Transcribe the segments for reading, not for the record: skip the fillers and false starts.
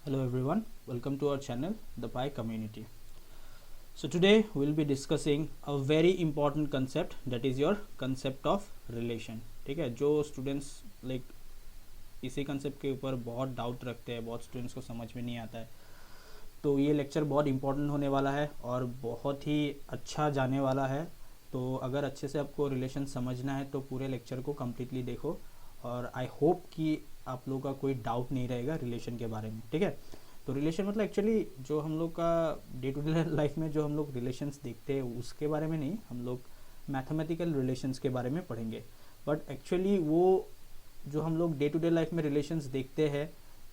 Hello everyone, welcome to our channel The Pi Community. So today we'll be discussing a very important concept, that is your concept of relation. ठीक है, जो students like इसी concept के ऊपर बहुत doubt रखते हैं, बहुत स्टूडेंट्स को समझ में नहीं आता है, तो ये लेक्चर बहुत इंपॉर्टेंट होने वाला है और बहुत ही अच्छा जाने वाला है. तो अगर अच्छे से आपको रिलेशन समझना है तो पूरे लेक्चर को कम्प्लीटली देखो और आई होप कि आप लोगों का कोई डाउट नहीं रहेगा रिलेशन के बारे में. ठीक है, तो रिलेशन मतलब एक्चुअली जो हम लोग का डे टू डे लाइफ में जो हम लोग रिलेशंस देखते हैं उसके बारे में नहीं, हम लोग मैथमेटिकल रिलेशंस के बारे में पढ़ेंगे. बट एक्चुअली वो जो हम लोग डे टू डे लाइफ में रिलेशंस देखते हैं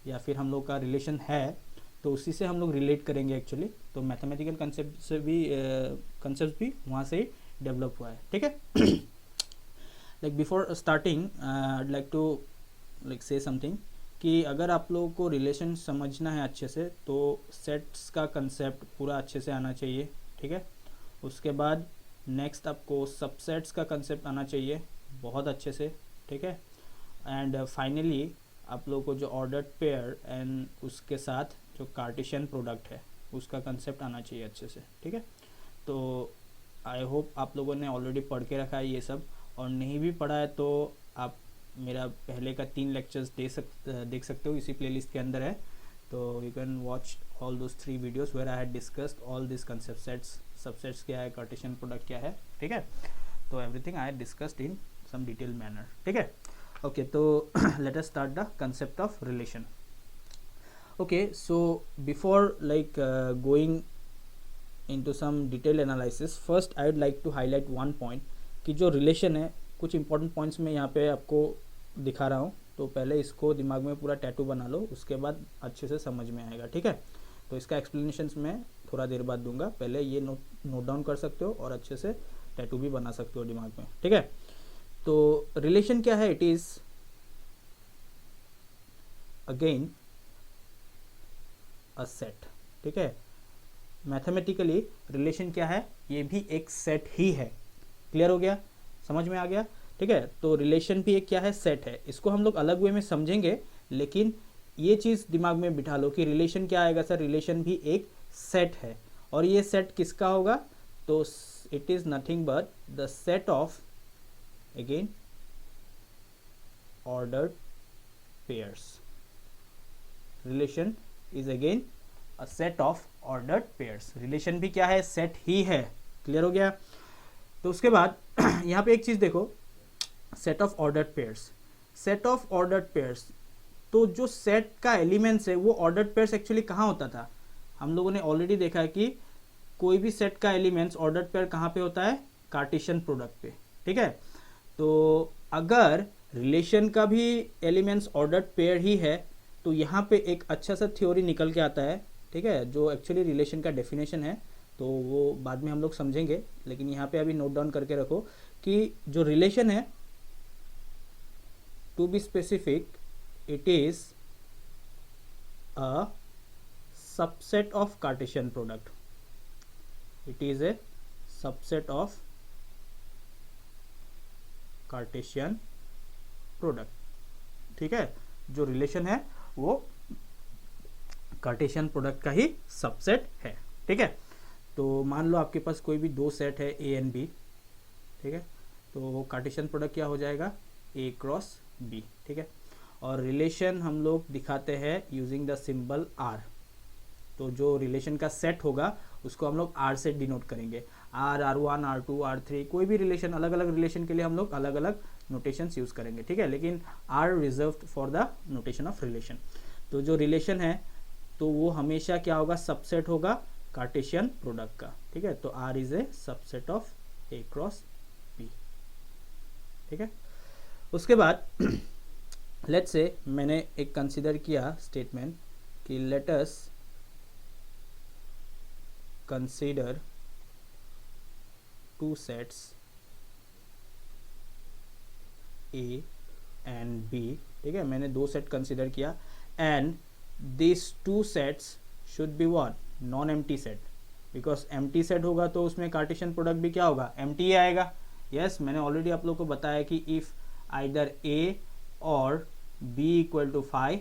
या फिर हम लोग का रिलेशन है तो उसी से हम लोग रिलेट करेंगे एक्चुअली. तो मैथमेटिकल कंसेप्ट से भी कंसेप्ट भी वहाँ से ही डेवलप हुआ है. ठीक है, like before starting I like to like say something कि अगर आप लोगों को रिलेशन समझना है अच्छे से तो सेट्स का कंसेप्ट पूरा अच्छे से आना चाहिए. ठीक है, उसके बाद नेक्स्ट आपको सबसेट्स का कंसेप्ट आना चाहिए बहुत अच्छे से. ठीक है, एंड फाइनली आप लोगों को जो ऑर्डर्ड पेयर एंड उसके साथ जो कार्टेशियन प्रोडक्ट है उसका कंसेप्ट आना चाहिए अच्छे से. ठीक है, तो आई होप आप लोगों ने ऑलरेडी पढ़ के रखा है ये सब, और नहीं भी पढ़ा है तो आप मेरा पहले का 3 लेक्चर्स देख सकते हो, इसी प्लेलिस्ट के अंदर है. तो you can watch all those 3 videos where I had discussed all this concept. Sets, subsets क्या है, कार्टेशियन प्रोडक्ट क्या है. ठीक है, तो everything I had discussed in some detail manner. ठीक है, ओके, तो let us start the concept of relation. Okay, so before like going into some detailed analysis, first I would like to highlight one point कि जो relation है, कुछ important points मैं यहाँ पे आपको दिखा रहा हूँ. तो पहले इसको दिमाग में पूरा टैटू बना लो, उसके बाद अच्छे से समझ में आएगा. ठीक है, तो इसका एक्सप्लेनेशंस मैं थोड़ा देर बाद दूंगा, पहले ये नोट डाउन कर सकते हो और अच्छे से टैटू भी बना सकते हो दिमाग में. ठीक है, तो रिलेशन क्या है? It is again a set. ठीक है, मैथमेटिकली रिलेशन क्या है? ये भी एक सेट ही है. क्लियर हो गया, समझ में आ गया. ठीक है, तो रिलेशन भी एक क्या है? सेट है. इसको हम लोग अलग वे में समझेंगे, लेकिन ये चीज़ दिमाग में बिठा लो कि रिलेशन क्या आएगा सर? रिलेशन भी एक सेट है. और ये सेट किसका होगा? तो it is nothing but the set of again ordered pairs. Relation is again a set of ordered pairs. Relation भी क्या है? सेट ही है. क्लियर हो गया. तो उसके बाद यहाँ पे एक चीज़ देखो, set of ordered pairs. Set of ordered pairs, तो जो सेट का एलिमेंट्स है वो ऑर्डर्ड पेयर्स एक्चुअली कहाँ होता था? हम लोगों ने ऑलरेडी देखा है कि कोई भी सेट का एलिमेंट्स ऑर्डर्ड पेयर कहाँ पे होता है? कार्टेशियन प्रोडक्ट पे. ठीक है, तो अगर रिलेशन का भी एलिमेंट्स ऑर्डर्ड पेयर ही है तो यहाँ पे एक अच्छा सा थ्योरी निकल के आता है. ठीक है, जो एक्चुअली रिलेशन का डेफिनेशन है तो वो बाद में हम लोग समझेंगे, लेकिन यहाँ पे अभी नोट डाउन करके रखो कि जो रिलेशन है, to be specific, it is a subset of Cartesian product. It is a subset of Cartesian product. ठीक है, जो रिलेशन है वो कार्टेशियन प्रोडक्ट का ही सबसेट है. ठीक है, तो मान लो आपके पास कोई भी 2 सेट है ए एंड बी. ठीक है, तो कार्टेशियन प्रोडक्ट क्या हो जाएगा? ए क्रॉस बी. ठीक है, और रिलेशन हम लोग दिखाते हैं यूजिंग द सिंबल आर. तो जो रिलेशन का सेट होगा उसको हम लोग आर से डिनोट करेंगे. आर, R1, R2, R3, कोई भी रिलेशन, अलग अलग रिलेशन के लिए हम लोग अलग अलग नोटेशंस यूज़ करेंगे. ठीक है, लेकिन R reserved for the notation of relation. तो जो रिलेशन है तो वो हमेशा क्या होगा? सबसेट होगा कार्टेशियन प्रोडक्ट का. ठीक है, तो R is a subset of A cross B. ठीक है, उसके बाद लेट्स से मैंने एक कंसीडर किया स्टेटमेंट कि let us consider 2 sets A and B. ठीक है, मैंने 2 सेट कंसीडर किया and these 2 sets should be what? Non empty set. Because empty set होगा तो उसमें कार्टेशियन प्रोडक्ट भी क्या होगा? एम्प्टी ही आएगा. यस, मैंने ऑलरेडी आप लोग को बताया कि if either A or B equal to 5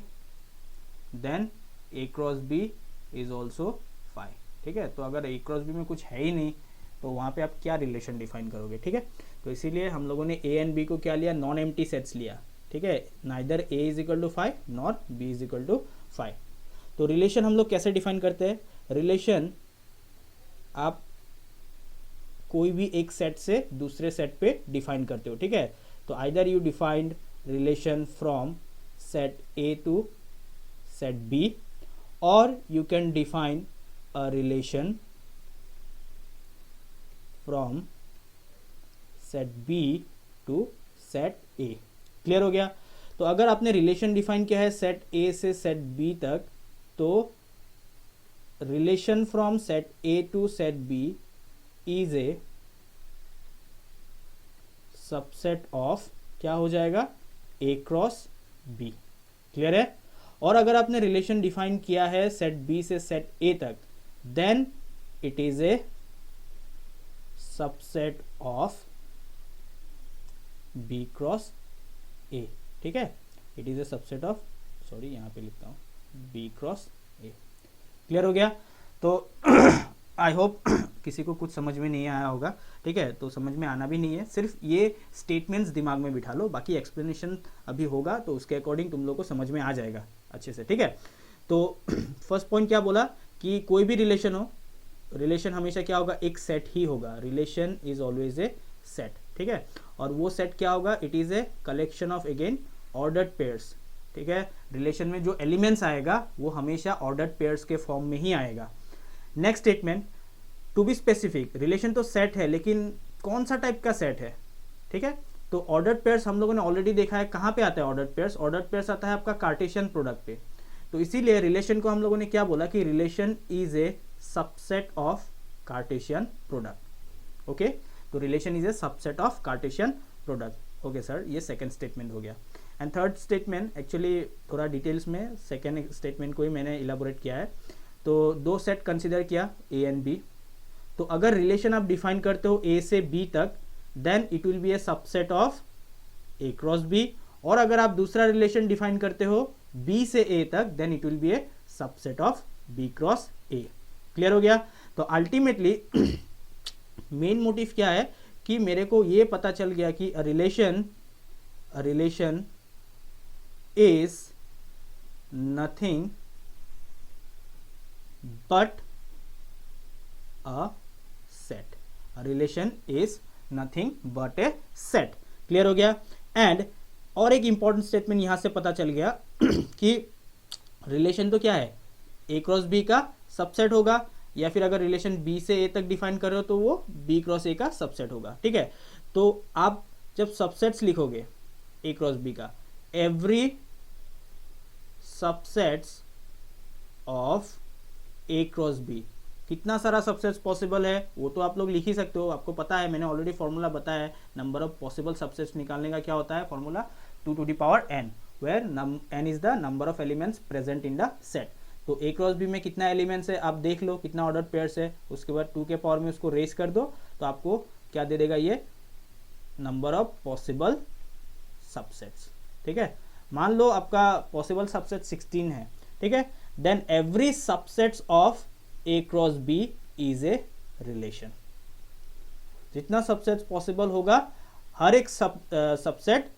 then A cross B is also phi, ठीक है। तो अगर ए क्रॉस बी में कुछ है ही नहीं तो वहाँ पे आप क्या रिलेशन डिफाइन करोगे, ठीक है। तो इसीलिए हम लोगों ने ए एंड बी को क्या लिया, नॉन एम्प्टी सेट्स लिया, ठीक है। Neither A is equal to five nor B is equal to five. तो रिलेशन हम लोग कैसे डिफाइन करते हैं, रिलेशन आप कोई भी एक सेट से दूसरे सेट पे डिफाइन करते हो, ठीक है। तो either you defined relation from set A to set B, और you can define a relation from set B to set A. Clear हो गया। तो अगर आपने रिलेशन डिफाइन किया है सेट ए से सेट बी तक, तो relation from set A to set B is a subset of क्या हो जाएगा, ए क्रॉस बी। क्लियर है। और अगर आपने रिलेशन डिफाइन किया है सेट बी से सेट ए तक, then it is a subset of B cross A, ठीक है। It is a subset of, sorry यहां पे लिखता हूं, बी क्रॉस ए। क्लियर हो गया। तो आई होप किसी को कुछ समझ में नहीं आया होगा, ठीक है। तो समझ में आना भी नहीं है, सिर्फ ये स्टेटमेंट्स दिमाग में बिठा लो, बाकी एक्सप्लेनेशन अभी होगा तो उसके अकॉर्डिंग तुम लोग को समझ में आ जाएगा अच्छे से, ठीक है। तो फर्स्ट पॉइंट क्या बोला कि कोई भी रिलेशन हो, रिलेशन हमेशा क्या होगा, एक सेट ही होगा। Relation is always a set, ठीक है। और वो सेट क्या होगा, it is A collection of again ordered pairs, ठीक है। रिलेशन में जो एलिमेंट्स आएगा वो हमेशा ऑर्डर्ड पेयर्स के फॉर्म में ही आएगा। Next statement, to be specific, relation तो सेट है लेकिन कौन सा टाइप का सेट है, ठीक है। तो ऑर्डर्ड पेयर्स हम लोगों ने ऑलरेडी देखा है, कहाँ पे आता है ऑर्डर्ड पेयर्स, ऑर्डर्ड पेयर्स आता है आपका कार्टेशियन प्रोडक्ट पे। तो इसीलिए रिलेशन को हम लोगों ने क्या बोला कि relation is a subset of Cartesian product. Okay, तो relation is a subset of Cartesian product. Okay sir, ये सेकंड स्टेटमेंट हो गया। एंड थर्ड स्टेटमेंट एक्चुअली थोड़ा डिटेल्स में सेकंड स्टेटमेंट को ही मैंने इलाबोरेट किया है। तो दो सेट कंसिडर किया, ए एंड बी। तो अगर रिलेशन आप डिफाइन करते हो ए से बी तक, then it will be a subset of A cross B. और अगर आप दूसरा रिलेशन डिफाइन करते हो बी से ए तक, then it will be a subset of B cross A. Clear हो गया। तो अल्टीमेटली मेन मोटिव क्या है कि मेरे को ये पता चल गया कि a relation is nothing but a set. A relation is nothing but A set. Clear हो गया। एंड और एक इंपॉर्टेंट स्टेटमेंट यहां से पता चल गया कि रिलेशन तो क्या है, ए क्रॉस बी का सबसेट होगा, या फिर अगर रिलेशन बी से ए तक डिफाइन कर रहे हो तो वो बी क्रॉस ए का सबसेट होगा, ठीक है। तो आप जब सबसेट्स लिखोगे ए क्रॉस बी का, every subsets of A cross B, कितना सारा सबसेट्स पॉसिबल है वो तो आप लोग लिख ही सकते हो, आपको पता है, मैंने ऑलरेडी फॉर्मूला बताया है। नंबर ऑफ पॉसिबल सबसेट्स निकालने का क्या होता है formula, 2 to the power n, where n is the number of elements present in the set. तो ए क्रॉस बी में कितना एलिमेंट्स है आप देख लो, कितना ऑर्डर पेयर्स है, उसके बाद 2 के पावर में उसको रेस कर दो तो आपको क्या दे देगा, ये नंबर ऑफ पॉसिबल सबसेट्स, ठीक है। मान लो आपका पॉसिबल सबसेट 16 है, ठीक है। Then every subsets of A cross B is a relation. जितना सबसेट्स पॉसिबल होगा हर एक सबसेट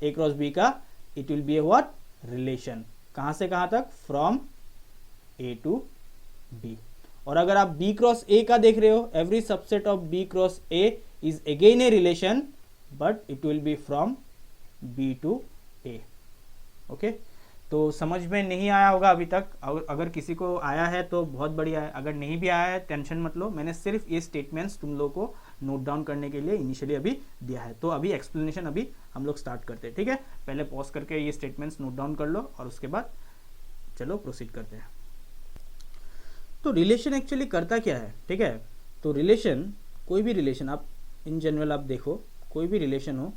ए क्रॉस बी का, it will be a what, relation. कहां से कहां तक, फ्रॉम ए टू बी। और अगर आप बी क्रॉस ए का देख रहे हो, every subset of B cross A is again a relation, but it will be from B to A. Okay, तो समझ में नहीं आया होगा अभी तक, अगर किसी को आया है तो बहुत बढ़िया है, अगर नहीं भी आया है टेंशन मत लो, मैंने सिर्फ ये स्टेटमेंट्स तुम लोग को नोट डाउन करने के लिए इनिशियली अभी दिया है। तो अभी एक्सप्लेनेशन अभी हम लोग स्टार्ट करते हैं, ठीक है। पहले पॉज करके ये स्टेटमेंट्स नोट डाउन कर लो और उसके बाद चलो प्रोसीड करते हैं। तो रिलेशन एक्चुअली करता क्या है, ठीक है। तो रिलेशन, कोई भी रिलेशन आप इन जनरल आप देखो, कोई भी रिलेशन हो,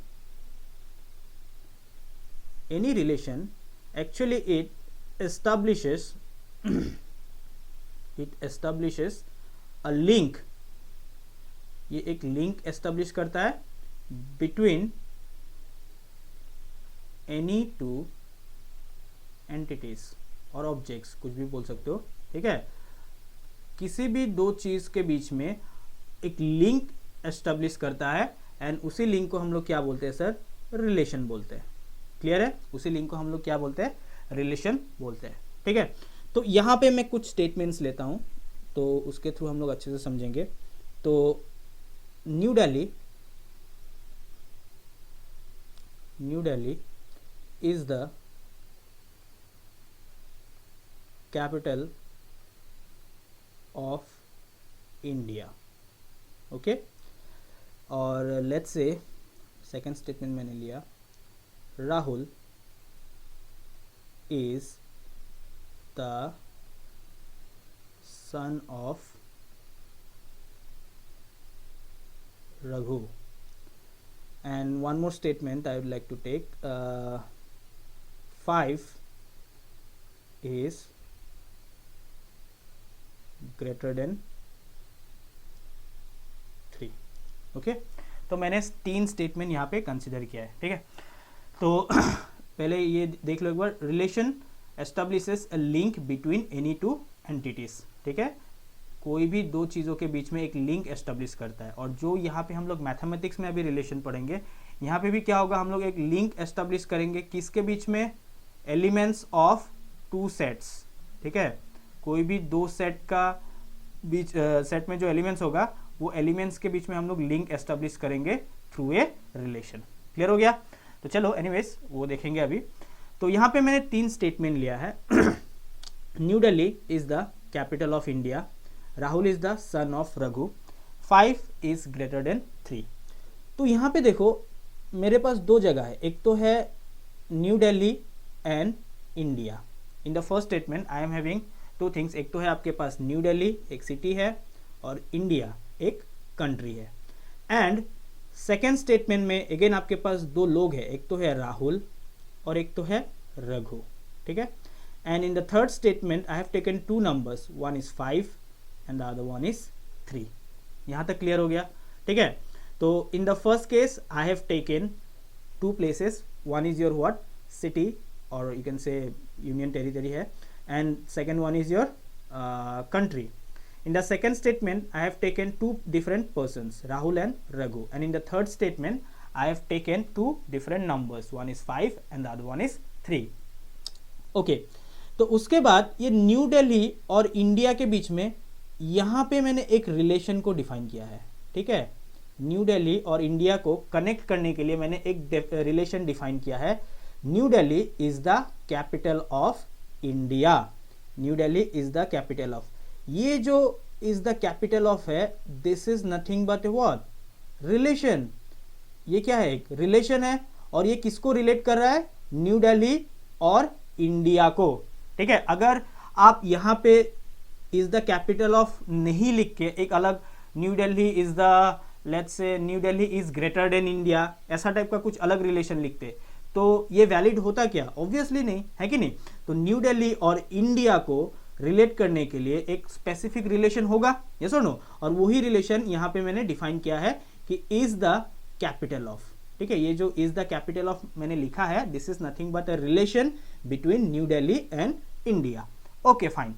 any relation actually it establishes a link, ये एक लिंक एस्टेब्लिश करता है बिटवीन एनी टू एंटिटीज और ऑब्जेक्ट्स, कुछ भी बोल सकते हो, ठीक है। किसी भी दो चीज के बीच में एक लिंक एस्टेब्लिश करता है एंड उसी लिंक को हम लोग क्या बोलते हैं सर, रिलेशन बोलते हैं। क्लियर है, उसी लिंक को हम लोग क्या बोलते हैं, रिलेशन बोलते हैं, ठीक है। तो यहाँ पे मैं कुछ स्टेटमेंट्स लेता हूँ, तो उसके थ्रू हम लोग अच्छे से समझेंगे। तो new Delhi is the capital of India, okay. और लेट्स से सेकेंड स्टेटमेंट मैंने लिया, Rahul is the son of Raghu. And one more statement I would like to take, 5 is greater than 3, okay. तो मैंने 3 स्टेटमेंट यहाँ पे कंसिडर किया है, ठीक है। तो पहले ये देख लो एक बार, relation establishes a link between any two entities, ठीक है। कोई भी दो चीज़ों के बीच में एक लिंक एस्टेब्लिश करता है, और जो यहाँ पे हम लोग मैथमेटिक्स में अभी रिलेशन पढ़ेंगे, यहाँ पे भी क्या होगा, हम लोग एक लिंक एस्टेब्लिश करेंगे किसके बीच में, एलिमेंट्स ऑफ 2 सेट्स, ठीक है। कोई भी दो सेट का बीच सेट में जो एलिमेंट्स होगा, वो एलिमेंट्स के बीच में हम लोग लिंक एस्टेब्लिश करेंगे थ्रू ए रिलेशन। क्लियर हो गया। तो चलो एनीवेज वो देखेंगे अभी। तो यहाँ पे मैंने 3 स्टेटमेंट लिया है। New Delhi is the capital of India, Rahul is the son of Raghu, 5 is greater then 3। तो यहाँ पे देखो मेरे पास 2 जगह है, एक तो है new Delhi and India. In the first statement I am having 2 things, एक तो है आपके पास न्यू दिल्ली एक सिटी है और इंडिया एक कंट्री है। एंड सेकेंड स्टेटमेंट में अगेन आपके पास 2 लोग हैं, एक तो है राहुल और एक तो है रघु, ठीक है। And in the third statement I have taken 2 numbers, one is 5 and the other one is 3। यहाँ तक क्लियर हो गया, ठीक है। तो in the first case I have taken 2 places, one is your what, city और you can say union territory है, and second one is your country. In the second statement I have taken 2 different persons, Rahul and Raghu, and in the third statement I have taken 2 different numbers, one is 5 and the other one is 3, okay. तो उसके बाद ये new Delhi और India के बीच में यहाँ पे मैंने एक रिलेशन को डिफाइन किया है, ठीक है। न्यू दिल्ली और इंडिया को कनेक्ट करने के लिए मैंने एक रिलेशन डिफाइन किया है, new Delhi is the capital of India, New Delhi is the capital of, ये जो इज द कैपिटल ऑफ है, this is nothing but what, relation. ये क्या है, एक रिलेशन है, और ये किसको रिलेट कर रहा है, न्यू दिल्ली और इंडिया को, ठीक है। अगर आप यहाँ पे इज द कैपिटल ऑफ नहीं लिख के एक अलग new Delhi is the, let's say new Delhi is greater then India, ऐसा टाइप का कुछ अलग रिलेशन लिखते, तो ये वैलिड होता क्या, ऑब्वियसली नहीं है कि नहीं। तो न्यू दिल्ली और इंडिया को रिलेट करने के लिए एक स्पेसिफिक रिलेशन होगा, यस और नो, और वही रिलेशन यहाँ पे मैंने डिफाइन किया है कि इज द कैपिटल ऑफ, ठीक है। ये जो इज द कैपिटल ऑफ मैंने लिखा है, this is nothing but a relation between new Delhi and India, okay fine.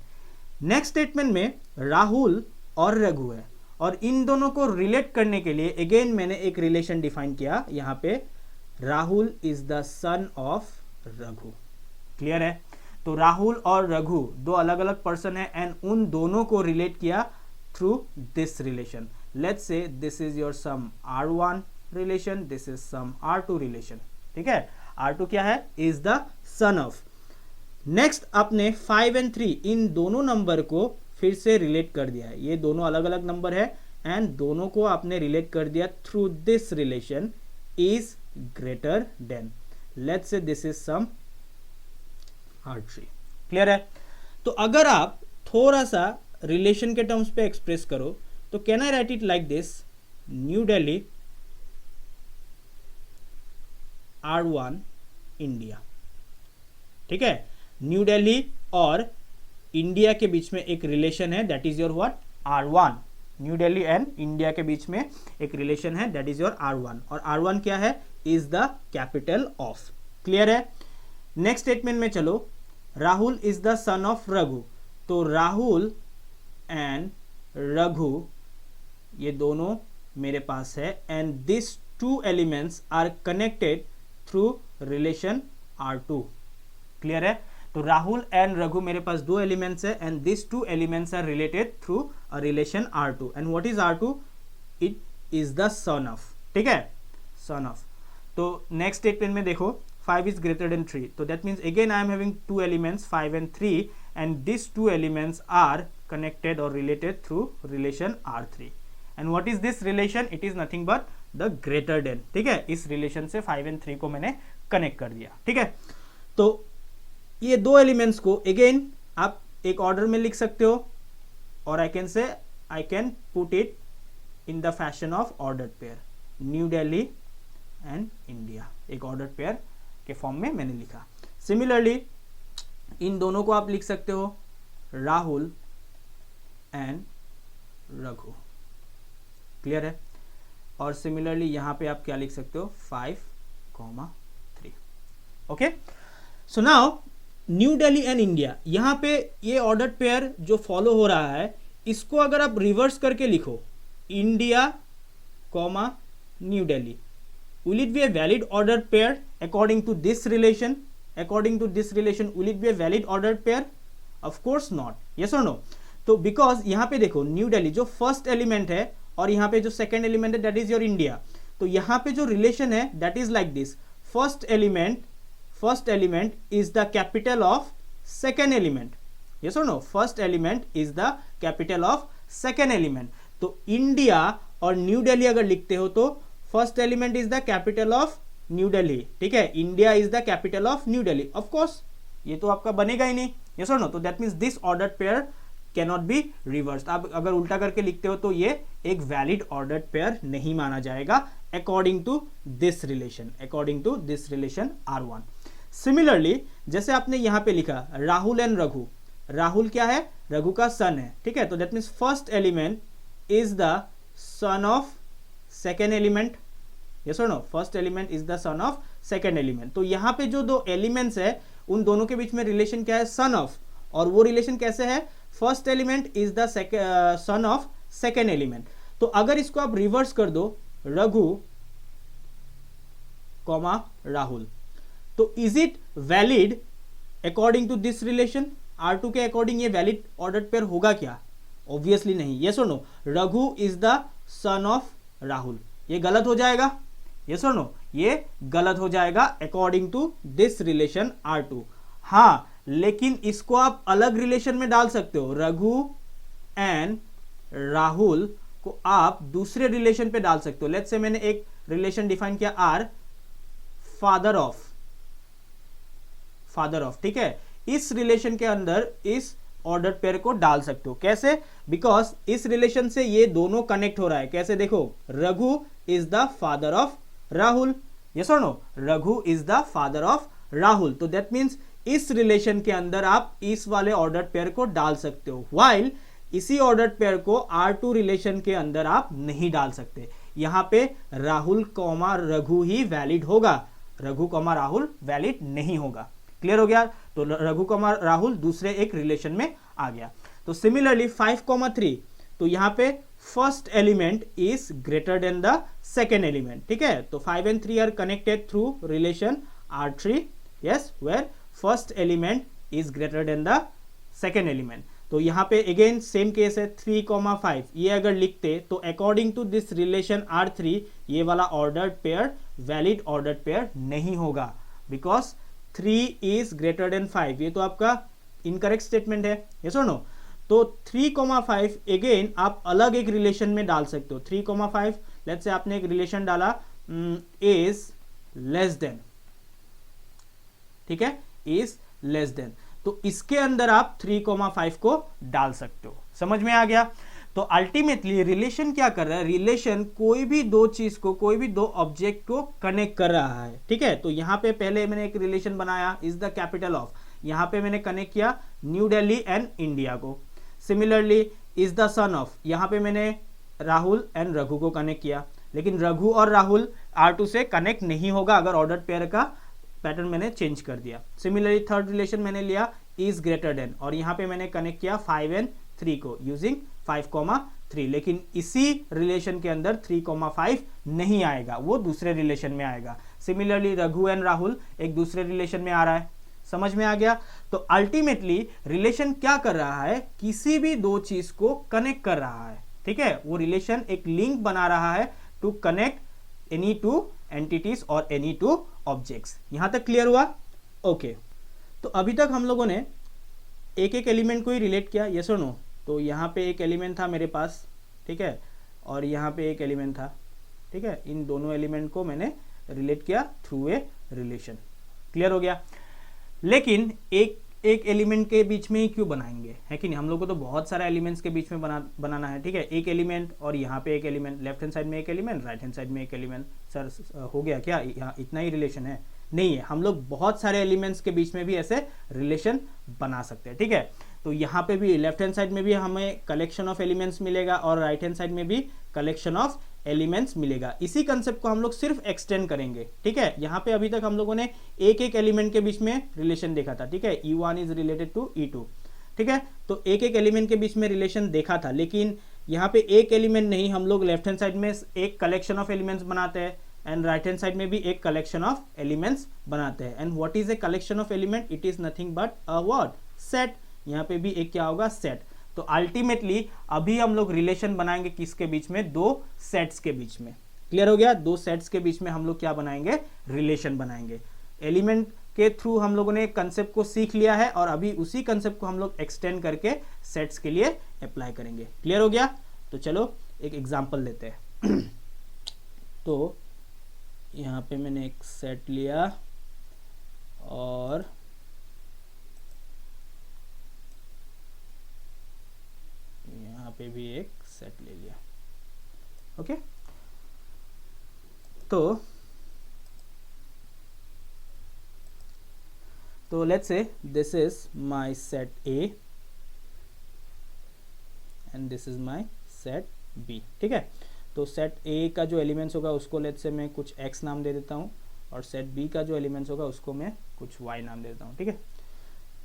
Next statement में राहुल और रघु है, और इन दोनों को रिलेट करने के लिए अगेन मैंने एक रिलेशन डिफाइन किया यहाँ पे, Rahul is the son of Raghu. Clear है। तो राहुल और रघु 2 अलग अलग पर्सन है, एंड उन दोनों को रिलेट किया through this relation. Let's say this is your some R1 relation, this is some R2 relation, ठीक है। R2 क्या है, is the son of. Next आपने 5 and 3 इन दोनों नंबर को फिर से रिलेट कर दिया है, ये दोनों अलग अलग नंबर है, एंड दोनों को आपने रिलेट कर दिया through this relation, is greater than, let's say this is some R3। Clear है। तो अगर आप थोड़ा सा रिलेशन के टर्म्स पे एक्सप्रेस करो, तो can I right it like this, new Delhi R1 India, ठीक है। न्यू दिल्ली और इंडिया के बीच में एक रिलेशन है, that is your what, R1। New Delhi and India के बीच में एक रिलेशन है, दैट इज योर R1, और R1 क्या है, is the capital of. Clear है। नेक्स्ट स्टेटमेंट में चलो, Rahul is the son of Raghu, तो राहुल एंड रघु ये दोनों मेरे पास है, and this two elements are connected through relation R2। Clear है? तो राहुल एंड रघु मेरे पास दो एलिमेंट्स है, and this two elements are related through a relation R2। And what is R2? It is the son of, ठीक है, son of. तो next statement में देखो 5 is greater than 3, so that means again I am having two elements 5 and 3, and these two elements are connected or related through relation R3। and what is this relation? it is nothing but the greater than, ठीक है, इस relation से 5 and 3 को मैंने connect कर दिया, ठीक है। तो ये दो एलिमेंट्स को अगेन आप एक ऑर्डर में लिख सकते हो, और I can put it in the fashion of ordered pair, new Delhi and India, एक ऑर्डर्ड पेयर के फॉर्म में मैंने लिखा। सिमिलरली इन दोनों को आप लिख सकते हो राहुल एंड रघु, क्लियर है। और सिमिलरली यहां पे आप क्या लिख सकते हो 5,3। Okay, so now new Delhi and India, यहां पे ये ऑर्डर्ड पेयर जो फॉलो हो रहा है इसको अगर आप रिवर्स करके लिखो India comma new Delhi, will it be a valid ordered pair according to this relation? According to this relation, will it be a valid ordered pair? Of course not. Yes or no? तो because यहाँ पे देखो new Delhi जो first element है और यहाँ पे जो सेकंड एलिमेंट है दैट इज योर इंडिया, तो यहाँ पे जो रिलेशन है that is like this, first element is the capital of second element. Yes और no? First element is the capital of second element. तो इंडिया और न्यू दिल्ली अगर लिखते हो तो first element is the capital of New Delhi, ठीक है, India is the capital of New Delhi. Of course ये तो आपका बनेगा ही नहीं, यस और नो? तो that means this ordered pair can not be reversed. आप अगर उल्टा करके लिखते हो तो ये एक वैलिड ऑर्डर्ड पेयर नहीं माना जाएगा according to this relation R1। Similarly जैसे आपने यहां पे लिखा राहुल एंड रघु, राहुल क्या है? रघु का सन है, ठीक है, तो that means first element is the son of second element. Yes और no? First element is the son of second element. तो यहां पे जो दो एलिमेंट्स है उन दोनों के बीच में रिलेशन क्या है? Son of. और वो रिलेशन कैसे है? First element is the son of second element. तो अगर इसको आप रिवर्स कर दो रघु कॉमा राहुल, तो is it valid according to this relation? R2 के अकॉर्डिंग ये वैलिड ऑर्डर्ड पेयर होगा क्या? ऑब्वियसली नहीं। यस और no? Raghu is the son of Rahul, ये गलत हो जाएगा। यस और नो? ये गलत हो जाएगा according to this relation R2। हाँ, लेकिन इसको आप अलग रिलेशन में डाल सकते हो, रघु एंड राहुल को आप दूसरे रिलेशन पे डाल सकते हो। लेट्स से मैंने एक रिलेशन डिफाइन किया R, फादर ऑफ, ठीक है, इस रिलेशन के अंदर इस ऑर्डर्ड पेयर को डाल सकते हो। कैसे? बिकॉज इस रिलेशन से ये दोनों कनेक्ट हो रहा है। कैसे? देखो, Raghu is the father of Rahul. Yes और no? Raghu is the father of Rahul. तो दैट मीन्स इस रिलेशन के अंदर आप इस वाले ऑर्डर्ड पेयर को डाल सकते हो, वाइल इसी ऑर्डर्ड पेयर को R2 रिलेशन के अंदर आप नहीं डाल सकते। यहां पे राहुल कॉमा रघु ही वैलिड होगा, रघु कॉमा राहुल वैलिड नहीं होगा। क्लियर हो गया? तो रघु कॉमा राहुल दूसरे एक रिलेशन में आ गया। तो सिमिलरली 5,3, तो यहां पे first element is greater than the second element, ठीक है, तो 5 and 3 are connected through relation R3, yes, where first element is greater than the second element. तो यहां पे अगेन सेम केस है 3,5, ये अगर लिखते तो according to this relation R3 ये वाला ordered pair valid ordered pair नहीं होगा, बिकॉज 3 इज ग्रेटर देन 5। ये तो आपका इनकरेक्ट स्टेटमेंट है। यस और नो? तो 3,5 अगेन आप अलग एक रिलेशन में डाल सकते हो। 3,5 लेट्स से आपने एक रिलेशन डाला इज लेस देन, ठीक है, इज लेस देन, तो इसके अंदर आप 3,5 को डाल सकते हो। समझ में आ गया? तो अल्टीमेटली रिलेशन क्या कर रहा है? रिलेशन कोई भी दो चीज को, कोई भी दो ऑब्जेक्ट को कनेक्ट कर रहा है, ठीक है। तो यहां पे पहले मैंने एक रिलेशन बनाया इज द कैपिटल ऑफ, यहां पे मैंने कनेक्ट किया न्यू दिल्ली एंड इंडिया को। Similarly is the son of, यहां पे मैंने राहुल एंड रघु को कनेक्ट किया, लेकिन रघु और राहुल R2 से कनेक्ट नहीं होगा अगर ऑर्डर्ड पेयर का पैटर्न मैंने चेंज कर दिया। सिमिलरली थर्ड रिलेशन मैंने लिया इज ग्रेटर देन, और यहाँ पे मैंने कनेक्ट किया 5 and 3 को यूजिंग 5,3, लेकिन इसी रिलेशन के अंदर 3,5 नहीं आएगा, वो दूसरे रिलेशन में आएगा। सिमिलरली रघु एंड राहुल एक दूसरे रिलेशन में आ रहा है। समझ में आ गया? तो अल्टीमेटली रिलेशन क्या कर रहा है, किसी भी दो चीज को कनेक्ट कर रहा है, ठीक है। वो रिलेशन एक लिंक बना रहा है to connect any two entities और एनी टू ऑब्जेक्ट्स। यहां तक क्लियर हुआ? ओके। तो अभी तक हम लोगों ने एक एक एलिमेंट को ही रिलेट किया, यस और नो। तो यहाँ पे एक एलिमेंट था मेरे पास, ठीक है, और यहाँ पे एक एलिमेंट था, ठीक है। इन दोनों एलिमेंट को मैंने रिलेट किया थ्रू ए रिलेशन। क्लियर हो गया? लेकिन एक एलिमेंट के बीच में ही क्यों बनाएंगे, है कि नहीं? हम लोग को तो बहुत सारे एलिमेंट्स के बीच में बनाना है, ठीक है। एक एलिमेंट और यहाँ पे एक एलिमेंट, लेफ्ट हैंड साइड में एक एलिमेंट, राइट हैंड साइड में एक एलिमेंट। सर हो गया क्या, यहाँ इतना ही रिलेशन है? नहीं है, हम लोग बहुत सारे एलिमेंट्स के बीच में भी ऐसे रिलेशन बना सकते हैं, ठीक है। तो यहाँ पे भी लेफ्ट हैंड साइड में भी हमें कलेक्शन ऑफ एलिमेंट्स मिलेगा और राइट हैंड साइड में भी कलेक्शन ऑफ एलिमेंट्स मिलेगा। इसी कंसेप्ट को हम लोग सिर्फ एक्सटेंड करेंगे, ठीक है। यहाँ पे अभी तक हम लोगों ने एक एक एलिमेंट के बीच में रिलेशन देखा था, ठीक है। E1 is related to E2, ठीक है। तो एक एक एलिमेंट के बीच में रिलेशन देखा था, लेकिन यहाँ पे एक एलिमेंट नहीं, हम लोग लेफ्ट हैंड साइड में एक कलेक्शन ऑफ एलिमेंट्स बनाते हैं एंड राइट हैंड साइड में भी एक कलेक्शन ऑफ एलिमेंट्स बनाते हैं। And what is a collection of element? It is nothing but a what? Set. यहाँ पे भी एक क्या होगा? सेट। तो अल्टीमेटली अभी हम लोग रिलेशन बनाएंगे किसके बीच में? दो सेट्स के बीच में। क्लियर हो गया? दो सेट्स के बीच में हम लोग क्या बनाएंगे? रिलेशन बनाएंगे। एलिमेंट के थ्रू हम लोगों ने कंसेप्ट को सीख लिया है और अभी उसी कंसेप्ट को हम लोग एक्सटेंड करके सेट्स के लिए अप्लाई करेंगे। क्लियर हो गया? तो चलो एक एग्जांपल लेते हैं। तो यहाँ पे मैंने एक सेट लिया और यहाँ पे भी एक सेट ले लिया, ओके। तो let's say this is my set A and this is my set B, ठीक है। तो सेट A का जो एलिमेंट्स होगा उसको लेट्स से मैं कुछ X नाम दे देता हूँ और सेट B का जो एलिमेंट्स होगा उसको मैं कुछ Y नाम दे देता हूँ, ठीक है।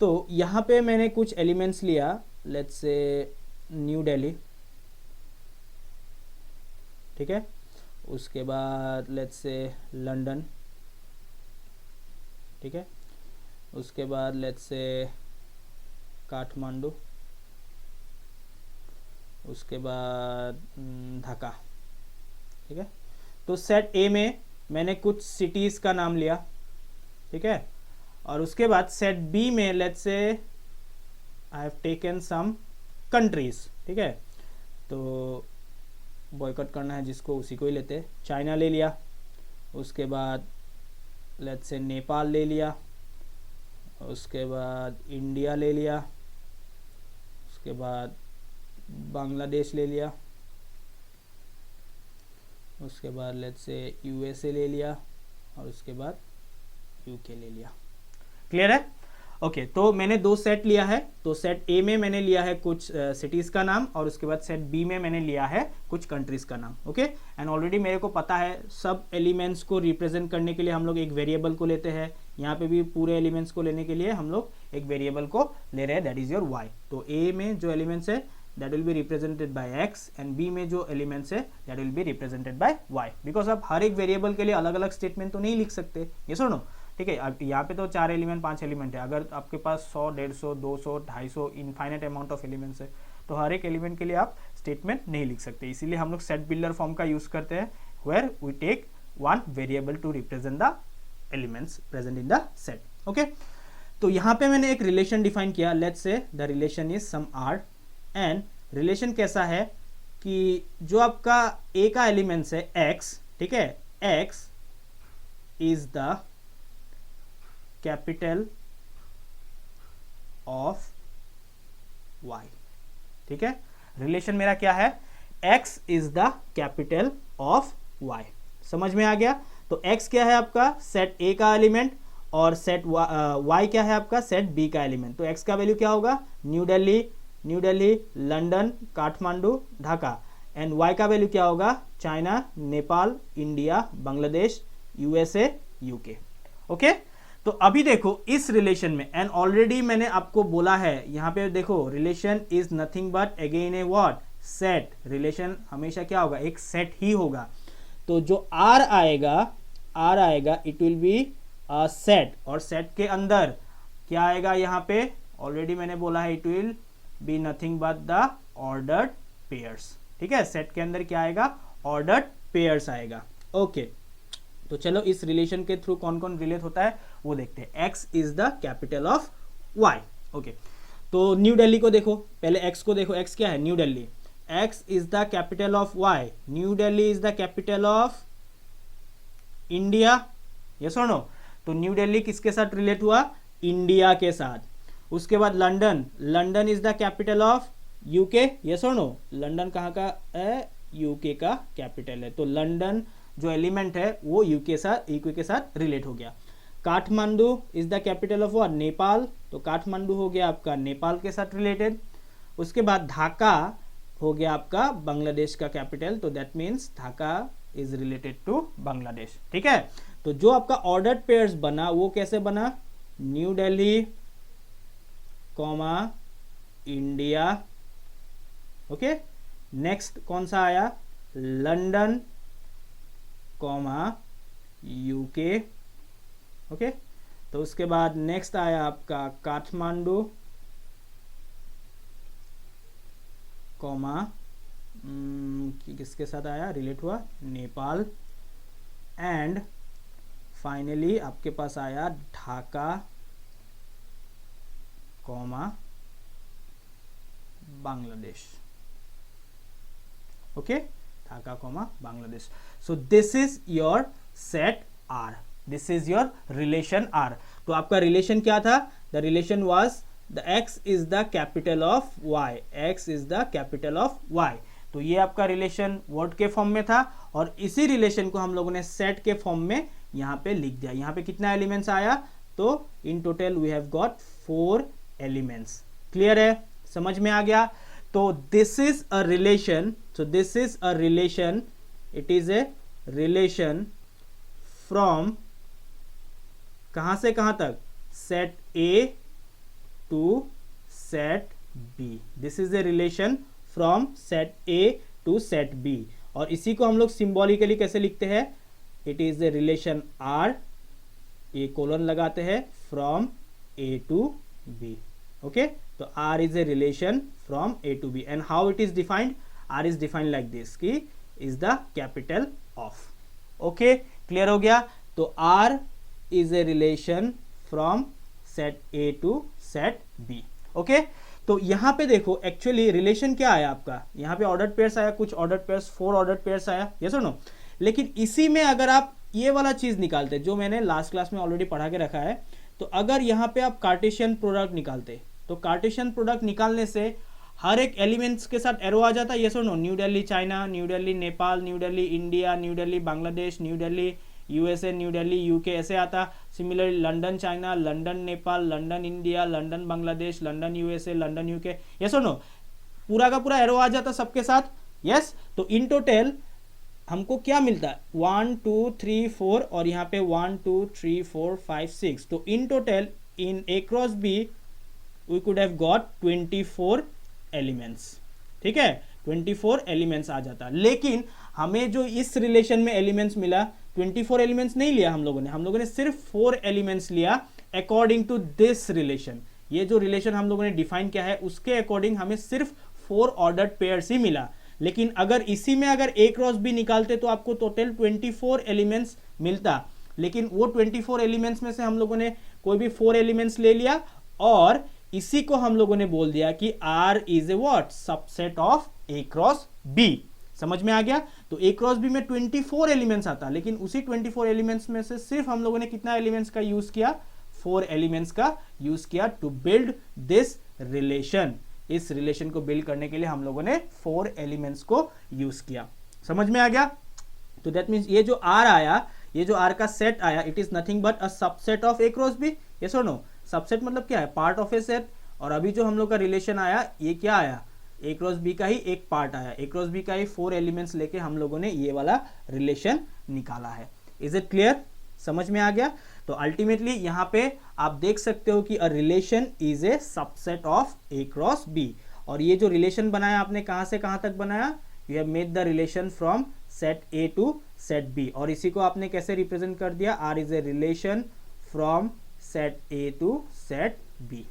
तो यहाँ पे मैंने कुछ एलिमेंट्स लिया, लेट्स से न्यू दिल्ली, ठीक है। उसके बाद लेट्स से लंदन, ठीक है। उसके बाद लेट्स से काठमांडू, उसके बाद ढाका, ठीक है। तो सेट A में मैंने कुछ सिटीज़ का नाम लिया, ठीक है। और उसके बाद सेट B में let's say I have taken some countries, ठीक है। तो बॉयकॉट करना है जिसको उसी को ही लेते हैं। चाइना ले लिया, उसके बाद लेट्स से नेपाल ले लिया, उसके बाद इंडिया ले लिया, उसके बाद बांग्लादेश ले लिया, उसके बाद लेट्स से USA ले लिया और उसके बाद UK ले लिया। क्लियर है? ओके। तो मैंने दो सेट लिया है। तो सेट A में मैंने लिया है कुछ सिटीज़ का नाम और उसके बाद सेट B में मैंने लिया है कुछ कंट्रीज़ का नाम, ओके। एंड ऑलरेडी मेरे को पता है सब एलिमेंट्स को रिप्रेजेंट करने के लिए हम लोग एक वेरिएबल को लेते हैं। यहाँ पे भी पूरे एलिमेंट्स को लेने के लिए हम लोग एक वेरिएबल को ले रहे हैं, दैट इज़ योर Y। तो A में जो एलिमेंट्स है that will be represented by X and B में जो एलिमेंट्स है that will be represented by Y, because आप हर एक वेरिएबल के लिए अलग अलग स्टेटमेंट तो नहीं लिख सकते, ये सुनो, ठीक है। अब यहाँ पे तो 4 एलिमेंट 5 एलिमेंट है, अगर आपके पास 100 150 200 250 इनफाइनाइट अमाउंट ऑफ एलिमेंट्स है तो हर एक एलिमेंट के लिए आप स्टेटमेंट नहीं लिख सकते। इसीलिए हम लोग सेट बिल्डर फॉर्म का यूज करते हैं where we take one variable to represent the elements present in the set, okay. तो यहाँ पे मैंने एक रिलेशन डिफाइन किया, let's say the relation is some R and relation कैसा है कि जो आपका A का एलिमेंट्स है X, ठीक है, X is the capital of Y, ठीक है। रिलेशन मेरा क्या है? X is the capital of Y। समझ में आ गया? तो X क्या है आपका? सेट A का एलिमेंट और सेट Y क्या है आपका? सेट B का एलिमेंट। तो X का वैल्यू क्या होगा? New Delhi, London, Kathmandu, Dhaka. And Y का वैल्यू क्या होगा? China, Nepal, India, Bangladesh, USA, UK, okay. तो अभी देखो इस रिलेशन में, एंड ऑलरेडी मैंने आपको बोला है यहाँ पे देखो, relation is nothing but again A what, set. Relation हमेशा क्या होगा, एक सेट ही होगा। तो जो आर आएगा it will be a set, और सेट के अंदर क्या आएगा यहाँ पे, ऑलरेडी मैंने बोला है it will be nothing but the ordered pairs. ठीक है, सेट के अंदर क्या आएगा, ऑर्डर्ड पेयर्स आएगा। ओके, तो चलो इस रिलेशन के थ्रू कौन कौन रिलेट होता है वो देखते हैं। x is the capital of y। Okay, तो न्यू दिल्ली को देखो, पहले x को देखो, x क्या है, new Delhi. x is the capital of y, new Delhi is the capital of India, yes और नो। तो न्यू दिल्ली किसके साथ रिलेट हुआ, इंडिया के साथ। उसके बाद London, London is the capital of UK, yes और नो। लंदन कहाँ का है, यूके का कैपिटल है, तो लंदन जो एलिमेंट है वो यूके के साथ रिलेट हो गया। Kathmandu is the capital of what, Nepal, तो काठमांडू हो गया आपका नेपाल के साथ रिलेटेड। उसके बाद ढाका हो गया आपका बांग्लादेश का कैपिटल, तो that means Dhaka is related to Bangladesh. ठीक है, तो जो आपका ऑर्डर्ड पेयर्स बना वो कैसे बना, new Delhi comma India. Okay, next कौन सा आया, लंदन कॉमा यूके। ओके, तो उसके बाद नेक्स्ट आया आपका काठमांडू कॉमा किसके साथ आया, रिलेट हुआ, नेपाल। एंड फाइनली आपके पास आया Dhaka comma Bangladesh. Okay, Dhaka comma Bangladesh. So this is your set R, this is your relation R. तो आपका रिलेशन क्या था, the relation was the x is the capital of y, x is the capital of y। तो ये आपका रिलेशन वर्ड के form में था, और इसी रिलेशन को हम लोगों ने सेट के फॉर्म में यहाँ पे लिख दिया। यहाँ पे कितना एलिमेंट्स आया, तो in total we have got 4 elements. Clear है, समझ में आ गया। तो this is a relation, so this is a relation, it is a relation from कहां से कहां तक, set A to set B। this is a relation from set A to set B, और इसी को हम लोग सिंबॉलिकली कैसे लिखते हैं, it is a relation R, A colon लगाते हैं, from A to B। okay, तो R is a relation from A to B, and how it is defined, R is defined like this कि is the capital of। okay, clear हो गया। तो R is a relation from set A to set B। okay, तो यहाँ पे देखो actually relation क्या आया आपका, यहाँ पे ऑर्डर्ड पेयर्स आया, कुछ ऑर्डर्ड पेयर्स, 4 ऑर्डर्ड पेयर्स आया, यस और नो। लेकिन इसी में अगर आप ये वाला चीज निकालते जो मैंने लास्ट क्लास में ऑलरेडी पढ़ा के रखा है, तो अगर यहाँ पे आप कार्टेशियन प्रोडक्ट निकालते, तो कार्टेशियन प्रोडक्ट निकालने से हर एक एलिमेंट्स के साथ एरो आ जाता है, यस और no. New Delhi China, New Delhi Nepal, New Delhi India, New Delhi Bangladesh, New Delhi USA, New Delhi UK, ऐसे आता। Similarly London China, London Nepal, London India, London Bangladesh, London USA, London UK, yes और नो। पूरा का पूरा एरो आ जाता सबके साथ, यस। तो इन टोटल हमको क्या मिलता है, 1 2 3 4, और यहाँ पे 1 2 3 4 5 6। तो in total in A cross B we could have got 24 elements. ठीक है, 24 एलिमेंट्स आ जाता। लेकिन हमें जो इस रिलेशन में एलिमेंट्स मिला, 24 एलिमेंट्स नहीं लिया हम लोगों ने सिर्फ 4 एलिमेंट्स लिया अकॉर्डिंग टू दिस रिलेशन। ये जो रिलेशन हम लोगों ने डिफाइन किया है उसके अकॉर्डिंग हमें सिर्फ 4 ऑर्डर्ड पेयर्स ही मिला। लेकिन अगर इसी में अगर A क्रॉस B निकालते तो आपको टोटल 24 एलिमेंट्स मिलता। लेकिन वो 24 एलिमेंट्स में से हम लोगों ने कोई भी 4 एलिमेंट्स ले लिया, और इसी को हम लोगों ने बोल दिया कि R is a what, subset of A cross B। समझ में आ गया। तो A क्रॉस B में 24 एलिमेंट्स आता, लेकिन उसी 24 एलिमेंट्स में से सिर्फ हम लोगों ने कितना एलिमेंट्स का यूज किया, 4 एलिमेंट्स का यूज किया टू बिल्ड दिस रिलेशन। इस रिलेशन को बिल्ड करने के लिए हम लोगों ने 4 एलिमेंट्स को यूज किया। समझ में आ गया। तो दैट मीन्स ये जो R आया, ये जो R का सेट आया, it is nothing but a subset of A cross B, yes और नो। सबसेट मतलब क्या है, पार्ट ऑफ ए सेट। और अभी जो हम लोग का रिलेशन आया, ये क्या आया, A क्रॉस B का ही एक पार्ट आया, A क्रॉस B का ही 4 एलिमेंट्स लेके हम लोगों ने ये वाला रिलेशन निकाला है। इज इट क्लियर, समझ में आ गया। तो अल्टीमेटली यहाँ पे आप देख सकते हो कि a relation is a subset of A cross B, और ये जो रिलेशन बनाया आपने कहाँ से कहाँ तक बनाया, you have made the relation from set A to set B, और इसी को आपने कैसे रिप्रेजेंट कर दिया, R is a relation from set A to set B.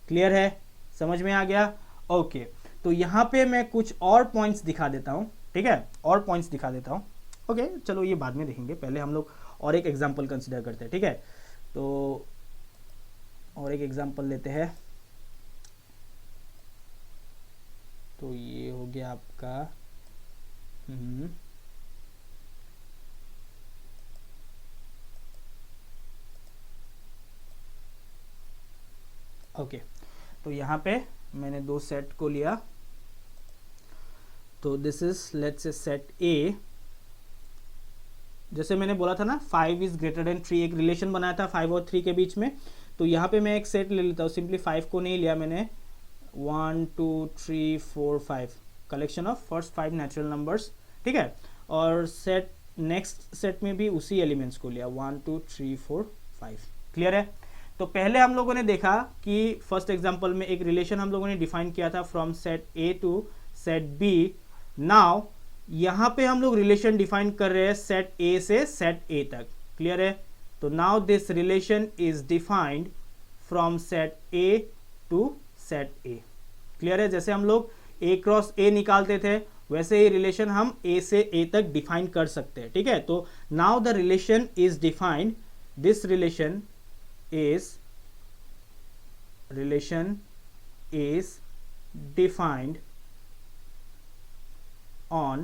Clear है, समझ में आ गया। ओके तो यहाँ पे मैं कुछ और पॉइंट्स दिखा देता हूँ, ठीक है, और पॉइंट्स दिखा देता हूँ। ओके चलो ये बाद में देखेंगे, पहले हम लोग और एक एग्जांपल कंसिडर करते हैं, ठीक है। तो और एक एग्जांपल लेते हैं, तो ये हो गया आपका ओके तो यहाँ पे मैंने दो सेट को लिया, तो this is let's say set ए, जैसे मैंने बोला था ना 5 इज ग्रेटर देन 3, एक रिलेशन बनाया था 5 और 3 के बीच में। तो यहाँ पे मैं एक सेट ले लेता हूँ, सिंपली 5 को नहीं लिया मैंने, 1 2 3 4 5 collection of first 5 natural numbers, ठीक है। और सेट नेक्स्ट सेट में भी उसी एलिमेंट्स को लिया 1 2 3 4 5। क्लियर है। तो पहले हम लोगों ने देखा कि फर्स्ट एग्जांपल में एक रिलेशन हम लोगों ने डिफाइन किया था from set A to set B. Now यहाँ पे हम लोग रिलेशन डिफाइन कर रहे हैं सेट ए से सेट ए तक। क्लियर है। तो now this relation is defined from set A to set A. Clear है। जैसे हम लोग ए क्रॉस ए निकालते थे वैसे ही रिलेशन हम ए से ए तक डिफाइन कर सकते हैं, ठीक है। तो now the relation is defined, this relation is defined on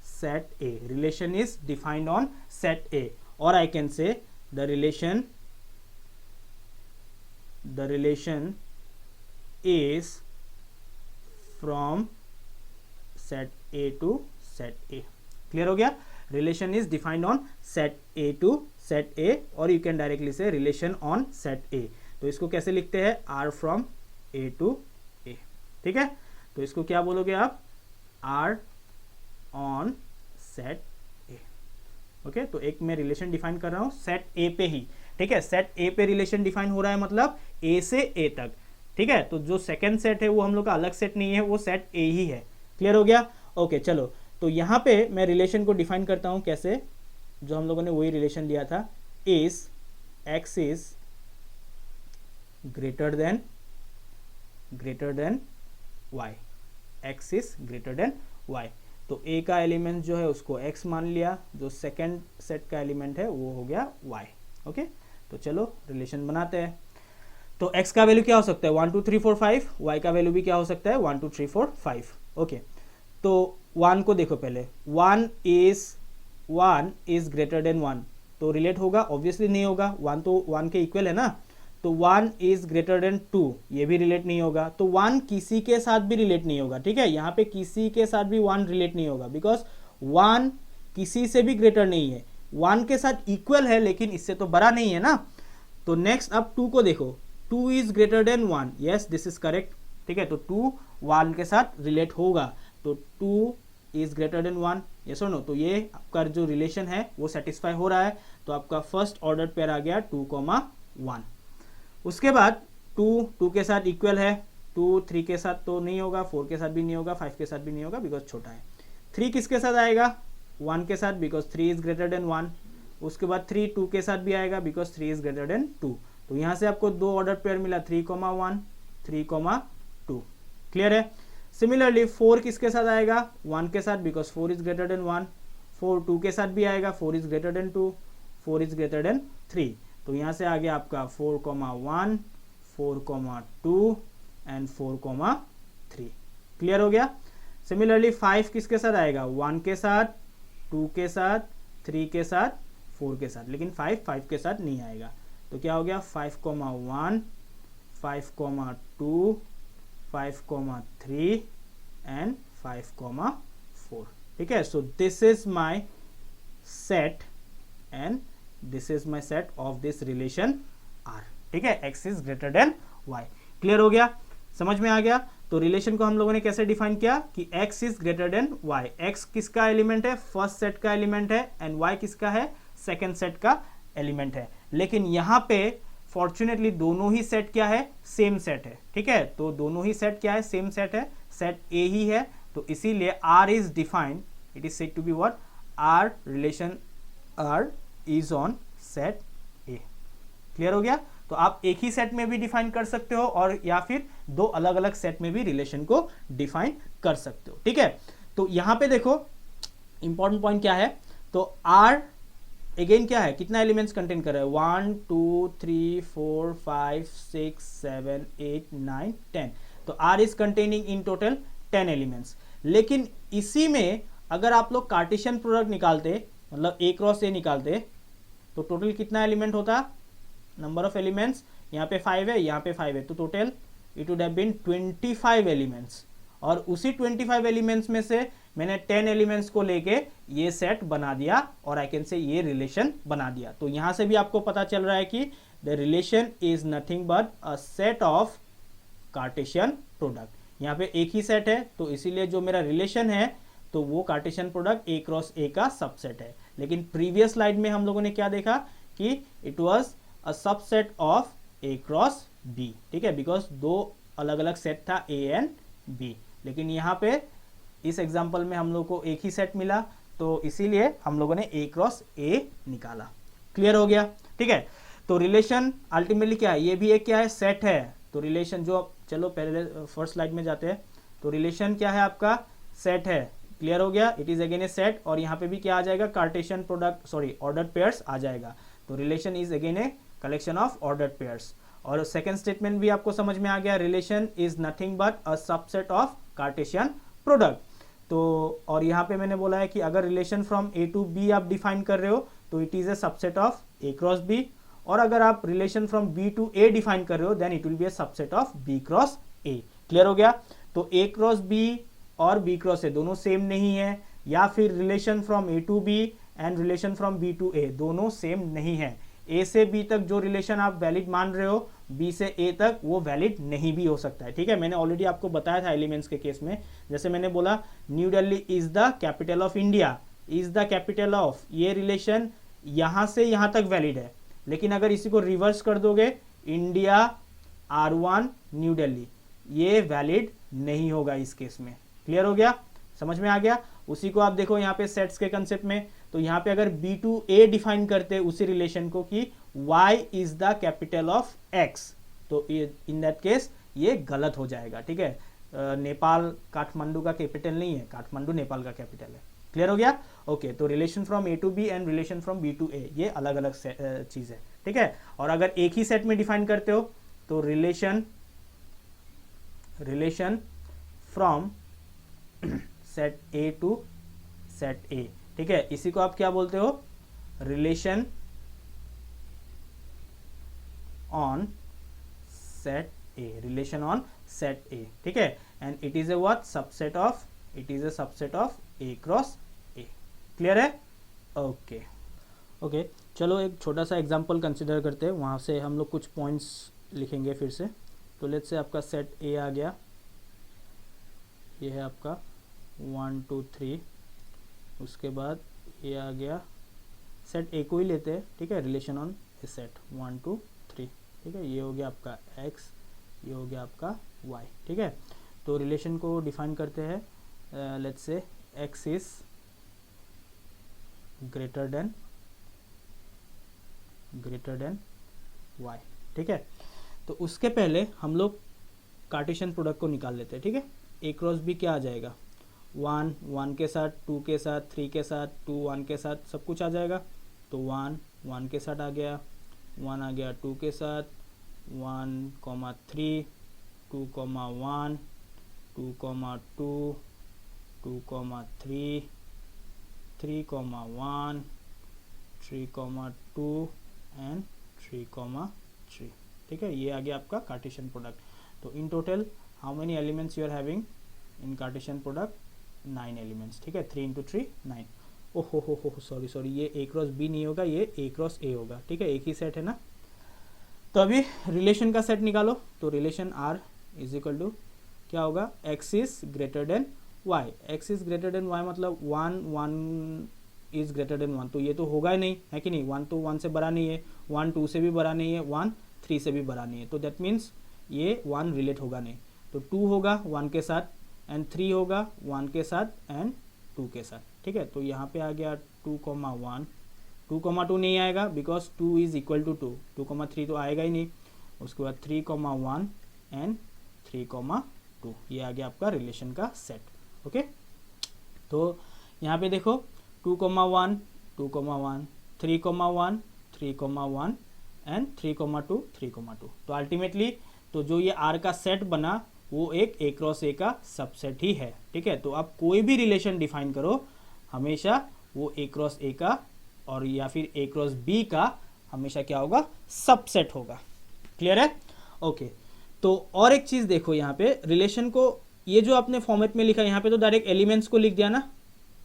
set A. Relation is defined on set A, or I can say the relation is from set A to set A. Clear हो गया। Relation is defined on set A to set A, or you can directly say relation on set A. तो इसको कैसे लिखते हैं, R from A to A, ठीक है। तो इसको क्या बोलोगे आप, R on set A। Okay तो एक मैं रिलेशन डिफाइन कर रहा हूँ सेट A पे ही, ठीक है। सेट A पे रिलेशन डिफाइन हो रहा है मतलब A से A तक, ठीक है। तो जो सेकेंड सेट है वो हम लोग का अलग सेट नहीं है, वो सेट A ही है। क्लियर हो गया। ओके चलो तो यहाँ पे मैं रिलेशन को डिफाइन करता हूँ कैसे, जो हम लोगों ने वही रिलेशन लिया था, is x is greater than y, x is greater than y। तो a का एलिमेंट जो है उसको x मान लिया, जो सेकेंड सेट का एलिमेंट है वो हो गया y। ओके तो चलो रिलेशन बनाते हैं। तो x का वैल्यू क्या हो सकता है, 1 2 3 4 5, y का वैल्यू भी क्या हो सकता है, 1 2 3 4 5। ओके तो 1 को देखो पहले, 1 इज ग्रेटर देन 1, तो रिलेट होगा, ऑब्वियसली नहीं होगा, 1 तो 1 के इक्वल है ना। तो 1 इज ग्रेटर देन 2, ये भी रिलेट नहीं होगा। तो 1 किसी के साथ भी रिलेट नहीं होगा, ठीक है। यहाँ पे किसी के साथ भी 1 रिलेट नहीं होगा, बिकॉज 1 किसी से भी ग्रेटर नहीं है, 1 के साथ इक्वल है लेकिन इससे तो बड़ा नहीं है ना। तो नेक्स्ट अब 2 को देखो, 2 is greater then 1, yes this is correct, ठीक है। तो 2 1 के साथ रिलेट होगा, तो 2 इज ग्रेटर देन 1, यस और नो। तो ये आपका जो रिलेशन है वो सेटिस्फाई हो रहा है। तो आपका फर्स्ट ऑर्डर पेयर आ गया 2, 1। उसके बाद 2 के साथ इक्वल है, 2 3 के साथ तो नहीं होगा, 4 के साथ भी नहीं होगा, 5 के साथ भी नहीं होगा बिकॉज छोटा है। 3 किसके साथ आएगा, 1 के साथ, बिकॉज 3 इज ग्रेटर देन 1। उसके बाद 3 2 के साथ भी आएगा बिकॉज 3 इज ग्रेटर देन 2। तो यहाँ से आपको 2 ऑर्डर पेयर मिला, 3 1 3 2। क्लियर है। सिमिलरली 4 किसके साथ आएगा, 1 के साथ, बिकॉज 4 इज ग्रेटर देन 1। 4 2 के साथ भी आएगा, 4 is greater than 2, 4 is greater then 3। तो यहाँ से आ गया आपका 4 1 4 2 एंड 4 3। क्लियर हो गया। सिमिलरली 5 किसके साथ आएगा, 1 के साथ, 2 के साथ, 3 के साथ, 4 के साथ, लेकिन 5 के साथ नहीं आएगा। तो क्या हो गया, 5 1 5 2 5 3 एंड 5 4। ठीक है। So this is my set and this is my set of this relation R। ठीक है, x is greater than y। Clear हो गया, समझ में आ गया। तो रिलेशन को हम लोगों ने कैसे डिफाइन किया कि x is greater than y। x किसका एलिमेंट है, फर्स्ट सेट का एलिमेंट है, एंड y किसका है, सेकेंड सेट का एलिमेंट है, लेकिन यहाँ पे फॉर्चुनेटली दोनों ही सेट क्या है, सेम सेट है, ठीक है। तो दोनों ही सेट क्या है, सेम सेट है, सेट ए ही है, तो इसीलिए R is defined, it is said to be what, R relation R is on set A. Clear हो गया। तो आप एक ही सेट में भी डिफाइन कर सकते हो और या फिर दो अलग अलग सेट में भी रिलेशन को डिफाइन कर सकते हो, ठीक है। तो यहां पे देखो इंपॉर्टेंट पॉइंट क्या है, तो आर अगेन क्या है, कितना एलिमेंट्स कंटेन कर रहा है, 1 2 3 4 5 6 7 8 9 10। तो R is containing in total 10 elements. लेकिन इसी में अगर आप लोग कार्टेशियन प्रोडक्ट निकालते, मतलब ए क्रॉस ए निकालते, तो टोटल कितना एलिमेंट होता, नंबर ऑफ एलिमेंट्स, यहाँ पे 5 है, यहाँ पे 5 है, तो total it would have been 25 elements. और उसी 25 एलिमेंट्स में से मैंने 10 एलिमेंट्स को लेके ये सेट बना दिया और आई कैन से ये रिलेशन बना दिया। तो यहां से भी आपको पता चल रहा है कि the relation is nothing but a set of Cartesian product. यहाँ पे एक ही सेट है, तो इसीलिए जो मेरा रिलेशन है तो वो कार्टेशियन प्रोडक्ट ए क्रॉस ए का सबसेट है। लेकिन प्रीवियस स्लाइड में हम लोगों ने क्या देखा कि it was a subset of A cross B, ठीक है, बिकॉज दो अलग अलग सेट था ए एंड बी। लेकिन यहाँ पे इस एग्जाम्पल में हम लोग को एक ही सेट मिला, तो इसीलिए हम लोगों ने ए क्रॉस ए निकाला। क्लियर हो गया, ठीक है। तो रिलेशन अल्टीमेटली क्या है, ये भी एक क्या है, सेट है। तो रिलेशन जो, चलो पहले फर्स्ट स्लाइड में जाते हैं। तो रिलेशन क्या है आपका, सेट है। क्लियर हो गया, it is again a set. और यहाँ पे भी क्या आ जाएगा, Cartesian product, sorry ordered pairs आ जाएगा। तो relation is again a collection of ordered pairs. और सेकंड स्टेटमेंट भी आपको समझ में आ गया, relation is nothing but a subset of Cartesian product. तो और यहाँ पे मैंने बोला है कि अगर relation from A to B आप डिफाइन कर रहे हो तो it is a subset of A cross B, और अगर आप relation from B to A define कर रहे हो then it will be a subset of B cross A. Clear हो गया। तो ए क्रॉस बी और बी क्रॉस ए दोनों सेम नहीं है, या फिर relation from A to B and relation from B to A दोनों सेम नहीं है। ए से बी तक जो रिलेशन आप वैलिड मान रहे हो, बी से ए तक वो वैलिड नहीं भी हो सकता है, ठीक है। मैंने ऑलरेडी आपको बताया था एलिमेंट्स के केस में, जैसे मैंने बोला new Delhi is the capital of India, is the capital of, ये रिलेशन यहां से यहां तक वैलिड है। लेकिन अगर इसी को रिवर्स कर दोगे, इंडिया R1 न्यू दिल्ली, ये वैलिड नहीं होगा इस केस में। क्लियर हो गया, समझ में आ गया। उसी को आप देखो यहाँ पे सेट्स के कंसेप्ट में, तो यहाँ पे अगर बी टू ए डिफाइन करते उसी रिलेशन को कि y is the capital of x, तो इन दैट केस ये गलत हो जाएगा, ठीक है। नेपाल काठमांडू का कैपिटल नहीं है, काठमांडू नेपाल का कैपिटल है। क्लियर हो गया, ओके। तो relation from A to B and relation from B to A ये अलग अलग चीज है, ठीक है। और अगर एक ही सेट में डिफाइन करते हो तो relation from set A to set A, ठीक है, इसी को आप क्या बोलते हो, relation on set A, relation on set A, ठीक है। And it is a what, subset of, it is a subset of A cross A. Clear है, ओके ओके। चलो एक छोटा सा एग्जांपल कंसिडर करते हैं, वहां से हम लोग कुछ पॉइंट्स लिखेंगे फिर से। तो लेट्स से आपका सेट ए आ गया, ये है आपका 1 2 3, उसके बाद ये आ गया, सेट ए को ही लेते हैं, ठीक है, रिलेशन ऑन ए सेट 1 2 3, ठीक है। ये हो गया आपका x, ये हो गया आपका y, ठीक है। तो रिलेशन को डिफाइन करते हैं, let's say x is greater than y, ठीक है। तो उसके पहले हम लोग कार्टेशियन प्रोडक्ट को निकाल लेते हैं, ठीक है। ए क्रॉस बी क्या आ जाएगा, 1 1 के साथ, 2 के साथ, 3 के साथ, 2 1 के साथ, सब कुछ आ जाएगा। तो 1 1 के साथ आ गया, 1 आ गया 2 के साथ, 1 3 2 1 2 2 2 3 3 1 3 2 एंड 3 3, ठीक है। ये आ गया आपका कार्टेशियन प्रोडक्ट। तो in total how many elements you are having in cartesian product, 9 elements, ठीक है। 3 इंटू 3 9। ओहो सॉरी, ये ए क्रॉस बी नहीं होगा, ये ए क्रॉस ए होगा, ठीक है, एक ही सेट है ना। तो अभी रिलेशन का सेट निकालो। तो relation R is equal to क्या होगा, x is greater than y। x is greater than y मतलब 1 1 इज ग्रेटर देन 1, तो ये तो होगा ही नहीं, है कि नहीं, 1 तो 1 से बड़ा नहीं है, 1 2 से भी बड़ा नहीं है, 1 3 से भी बड़ा नहीं है, तो दैट मीन्स ये 1 रिलेट होगा नहीं। तो 2 होगा 1 के साथ, एंड 3 होगा 1 के साथ एंड 2 के साथ, ठीक है। तो यहाँ पे आ गया 2,1, 2,2 नहीं आएगा बिकॉज 2 इज इक्वल टू 2, 2,3 तो आएगा ही नहीं। उसके बाद 3,1 एंड 3,2, ये आ गया आपका रिलेशन का सेट। ओके, तो यहाँ पे देखो 2,1 2,1, 3,1 3,1 एंड 3,2 3,2। तो अल्टीमेटली तो जो ये R का सेट बना वो एक A क्रॉस A का सबसेट ही है, ठीक है। तो आप कोई भी रिलेशन डिफाइन करो हमेशा वो A क्रॉस A का और या फिर A क्रॉस B का हमेशा क्या होगा, सबसेट होगा। क्लियर है? ओके, तो और एक चीज देखो यहाँ पे रिलेशन को, ये जो आपने फॉर्मेट में लिखा यहाँ पे तो डायरेक्ट एलिमेंट्स को लिख दिया ना।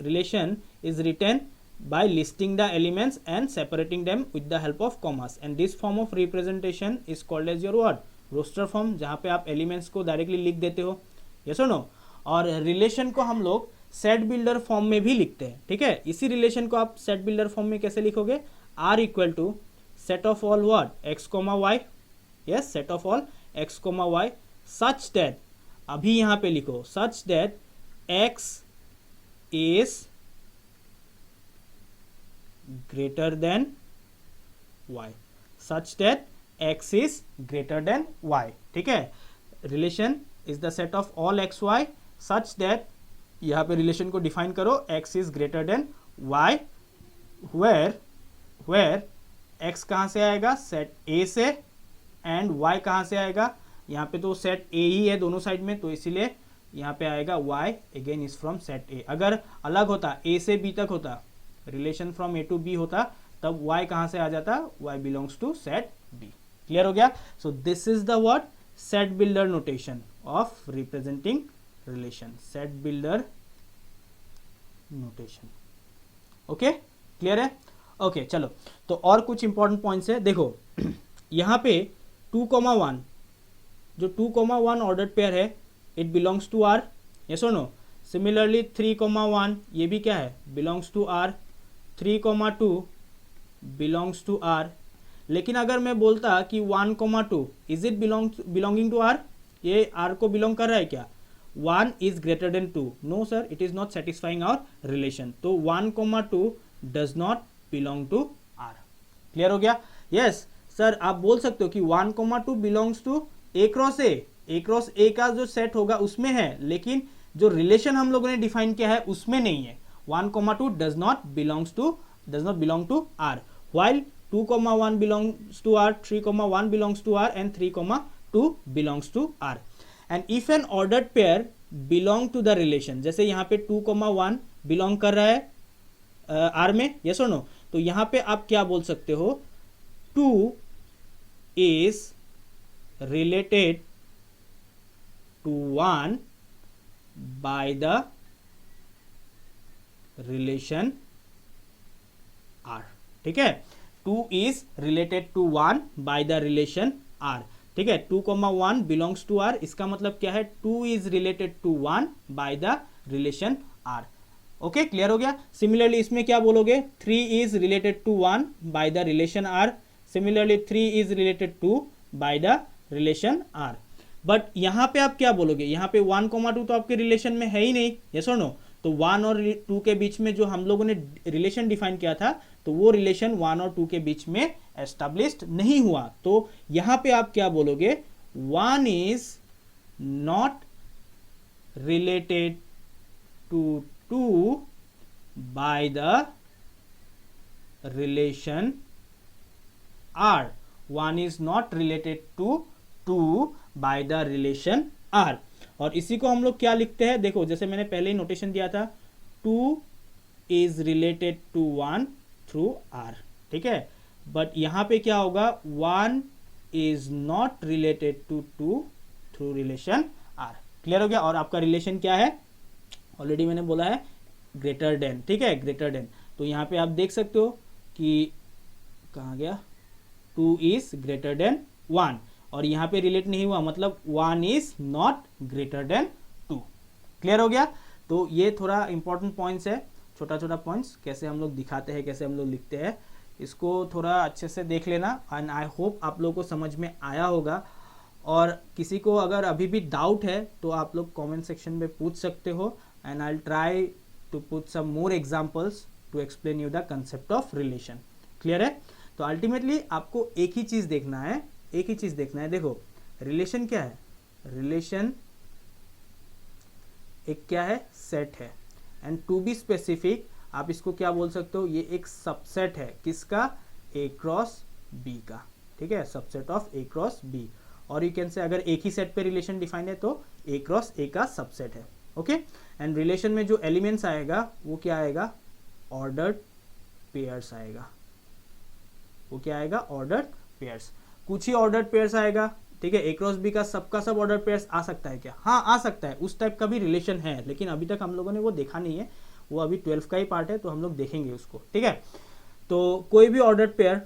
Relation is written by listing the elements and separating them with the help of commas, and this form of representation is called as your what, roster form, जहाँ पे आप एलिमेंट्स को डायरेक्टली लिख देते हो, यस और नो। और relation को हम लोग सेट बिल्डर फॉर्म में भी लिखते हैं, ठीक है। इसी रिलेशन को आप सेट बिल्डर फॉर्म में कैसे लिखोगे, R equal to set of all what, x comma y, yes, set of all x comma y such that, अभी यहाँ पे लिखो such that x is greater than y, such that x is greater than y, ठीक है। Relation is the set of all x y such that, यहाँ पे relation को define करो x is greater than y, where x कहाँ से आएगा, set A से, एंड y कहाँ से आएगा, यहाँ पे तो सेट A ही है दोनों साइड में, तो इसीलिए यहाँ पे आएगा y again is from set A। अगर अलग होता A से B तक होता, relation from A to B होता, तब y कहां से आ जाता, y belongs to set B। Clear हो गया? So this is the what, set builder notation of representing relation, set builder notation. Okay, clear है? ओके, चलो तो और कुछ इंपॉर्टेंट पॉइंट्स है। देखो यहां पे 2,1, जो 2,1 ऑर्डर्ड पेयर है, it belongs to R, yes और नो। सिमिलरली 3,1 ये भी क्या है, belongs to R, 3,2 belongs to R। लेकिन अगर मैं बोलता कि 1,2 is it belonging to R, ये R को बिलोंग कर रहा है क्या, 1 is greater than 2, no sir, it is not satisfying our relation, तो 1,2 does not belong to R। Clear हो गया? यस सर, आप बोल सकते हो कि 1,2 belongs to A cross A, A cross A का जो सेट होगा उसमें है, लेकिन जो रिलेशन हम लोगों ने डिफाइन किया है उसमें नहीं है। 1,2 does not belong to R, while 2,1 belongs to R, 3,1 belongs to R, and 3,2 belongs to R. And if an ordered pair belong to the relation, जैसे यहाँ पे 2,1 belong कर रहा है R में, yes or no, तो यहाँ पे आप क्या बोल सकते हो, 2 is related to 1 by the relation R, ठीक है। 2 is related to 1 by the relation R, ठीक है। 2,1 belongs to R, इसका मतलब क्या है, 2 is related to 1 by the relation R। Okay, clear हो गया? सिमिलरली इसमें क्या बोलोगे, 3 is related to 1 by the relation R, similarly 3 is related to by the relation R। But यहाँ पे आप क्या बोलोगे, यहाँ पे 1,2 तो आपके रिलेशन में है ही नहीं, यस और नो, तो 1 और 2 के बीच में जो हम लोगों ने रिलेशन डिफाइन किया था, तो वो रिलेशन 1 और 2 के बीच में एस्टैब्लिश्ड नहीं हुआ। तो यहाँ पे आप क्या बोलोगे, 1 is not related to 2 by the relation R, 1 is not related to 2 by the relation R। और इसी को हम लोग क्या लिखते हैं, देखो जैसे मैंने पहले ही नोटेशन दिया था, 2 is related to 1 through R, ठीक है। बट यहां पे क्या होगा, 1 is not related to 2 through relation R। Clear हो गया? और आपका रिलेशन क्या है, ऑलरेडी मैंने बोला है ग्रेटर देन, ठीक है, ग्रेटर देन। तो यहाँ पे आप देख सकते हो कि कहाँ गया, 2 इज ग्रेटर देन 1, और यहाँ पे रिलेट नहीं हुआ, मतलब 1 is not greater than 2। Clear हो गया? तो ये थोड़ा इंपॉर्टेंट पॉइंट्स है। छोटा छोटा पॉइंट्स कैसे हम लोग दिखाते हैं, कैसे हम लोग लिखते हैं, इसको थोड़ा अच्छे से देख लेना। एंड आई होप आप लोगों को समझ में आया होगा। और किसी को अगर अभी भी डाउट है तो आप लोग कमेंट सेक्शन में पूछ सकते हो, and I will try to put some more examples to explain you the concept of relation. Clear है? तो अल्टीमेटली आपको एक ही चीज देखना है, एक ही चीज देखना है। देखो रिलेशन क्या है? रिलेशन एक क्या है? सेट है। एंड टू बी स्पेसिफिक आप इसको क्या बोल सकते हो? ये एक सबसेट है। किसका? ए क्रॉस बी का। ठीक है, subset of A cross B. और यू कैन से अगर एक ही सेट पे रिलेशन डिफाइन है तो ए क्रॉस ए का सबसेट है। ओके, एंड रिलेशन में जो एलिमेंट्स आएगा वो क्या आएगा? ऑर्डर्ड पेयर्स आएगा। वो क्या आएगा? Ordered pairs. कुछ ही ऑर्डर्ड पेयर्स आएगा। ठीक है, ए क्रॉस बी का सबका सब ऑर्डर पेयर्स आ सकता है क्या? हाँ आ सकता है, उस टाइप का भी रिलेशन है, लेकिन अभी तक हम लोगों ने वो देखा नहीं है, वो अभी 12 का ही पार्ट है, तो हम लोग देखेंगे उसको। ठीक है, तो कोई भी ऑर्डर पेयर,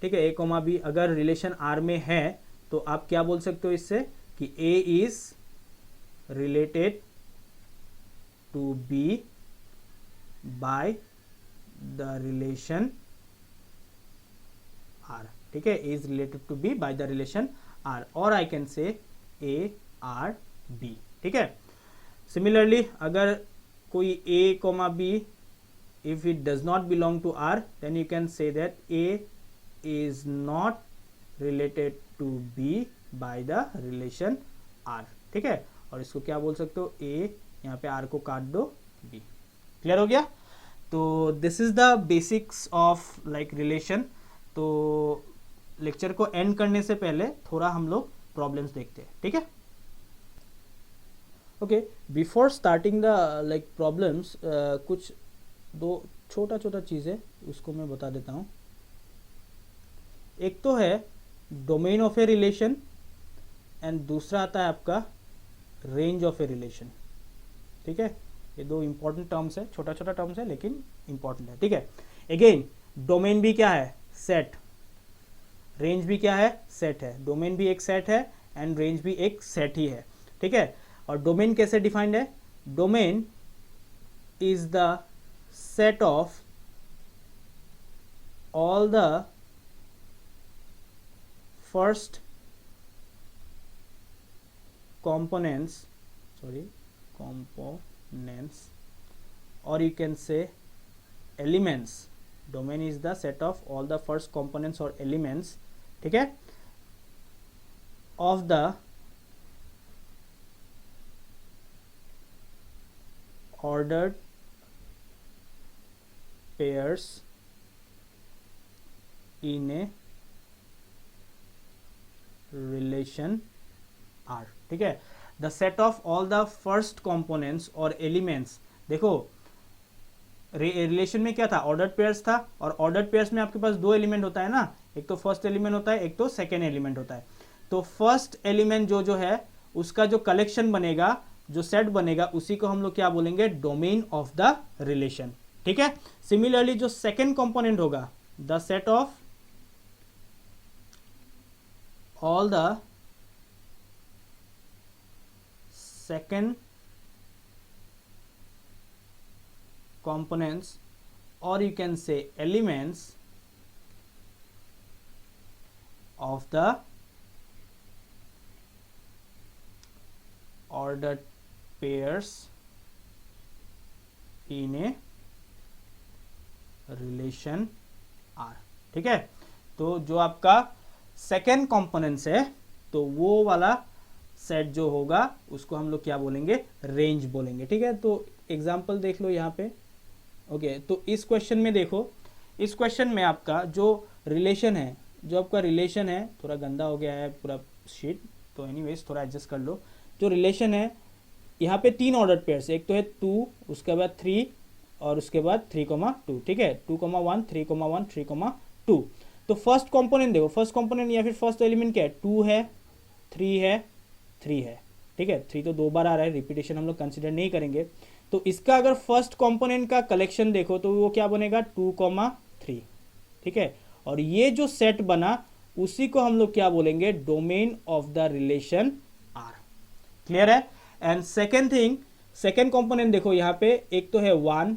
ठीक है, ए कॉमा बी अगर रिलेशन आर में है तो आप क्या बोल सकते हो इससे कि A is related to B by the relation R. ठीक है, A is related to B by the relation R, और आई कैन से ए आर बी। ठीक है, सिमिलरली अगर कोई A comma B if it does not belong to R, then you can say that A is not related to B by the relation R। ठीक है, और इसको क्या बोल सकते हो? A, यहाँ पे R को काट दो, B। क्लियर हो गया? तो this is the basics of like relation. तो लेक्चर को एंड करने से पहले थोड़ा हम लोग प्रॉब्लम्स देखते हैं। ठीक है, okay, before starting the like problems कुछ दो छोटा छोटा चीज़ है, उसको मैं बता देता हूँ। एक तो है domain of a relation, and दूसरा आता है आपका रेंज ऑफ ए रिलेशन। ठीक है, ये दो इंपॉर्टेंट टर्म्स है, छोटा छोटा टर्म्स है लेकिन इंपॉर्टेंट है। ठीक है, अगेन डोमेन भी क्या है? सेट। रेंज भी क्या है? सेट है। डोमेन भी एक सेट है एंड रेंज भी एक सेट ही है। ठीक है, और डोमेन कैसे डिफाइंड है? Domain is the set of all the first components or you can say elements। domain is the set of all the first components or elements, ठीक है, of the ordered pairs in a relation R। ठीक है, the set of all the first components or elements। देखो relation में क्या था? Ordered pairs था, और ऑर्डर्ड पेयर्स में आपके पास दो एलिमेंट होता है ना, एक तो फर्स्ट एलिमेंट होता है, एक तो सेकेंड एलिमेंट होता है। तो फर्स्ट एलिमेंट जो है उसका जो कलेक्शन बनेगा, जो सेट बनेगा, उसी को हम लोग क्या बोलेंगे? Domain of the relation. ठीक है, सिमिलरली जो सेकेंड कंपोनेंट होगा, the set of all the second components or you can say elements of the ordered pairs in a relation R। ठीक है, तो जो आपका सेकेंड कंपोनेंट्स है तो वो वाला सेट जो होगा उसको हम लोग क्या बोलेंगे? रेंज बोलेंगे। ठीक है, तो एग्जांपल देख लो यहाँ पे। ओके, तो इस क्वेश्चन में देखो, इस क्वेश्चन में आपका जो रिलेशन है, जो आपका रिलेशन है, थोड़ा गंदा हो गया है पूरा शीट, तो एनीवेज थोड़ा एडजस्ट कर लो। जो रिलेशन है यहाँ पे तीन ऑर्डर पेयर्स, एक तो है 2, उसके बाद 3 और उसके बाद 3,2। ठीक है, 2,1 3,1 3,2। तो फर्स्ट कंपोनेंट देखो, फर्स्ट कंपोनेंट या फिर फर्स्ट एलिमेंट क्या है? 2 है, 3 है, 3 है। ठीक है, 3 तो 2 बार आ रहा है, रिपीटेशन हम लोग कंसिडर नहीं करेंगे। तो इसका अगर फर्स्ट कंपोनेंट का कलेक्शन देखो तो वो क्या बनेगा? 2,3। ठीक है, और ये जो सेट बना उसी को हम लोग क्या बोलेंगे? Domain of the relation R. Clear है? And second thing, second component देखो यहाँ पे, एक तो है 1,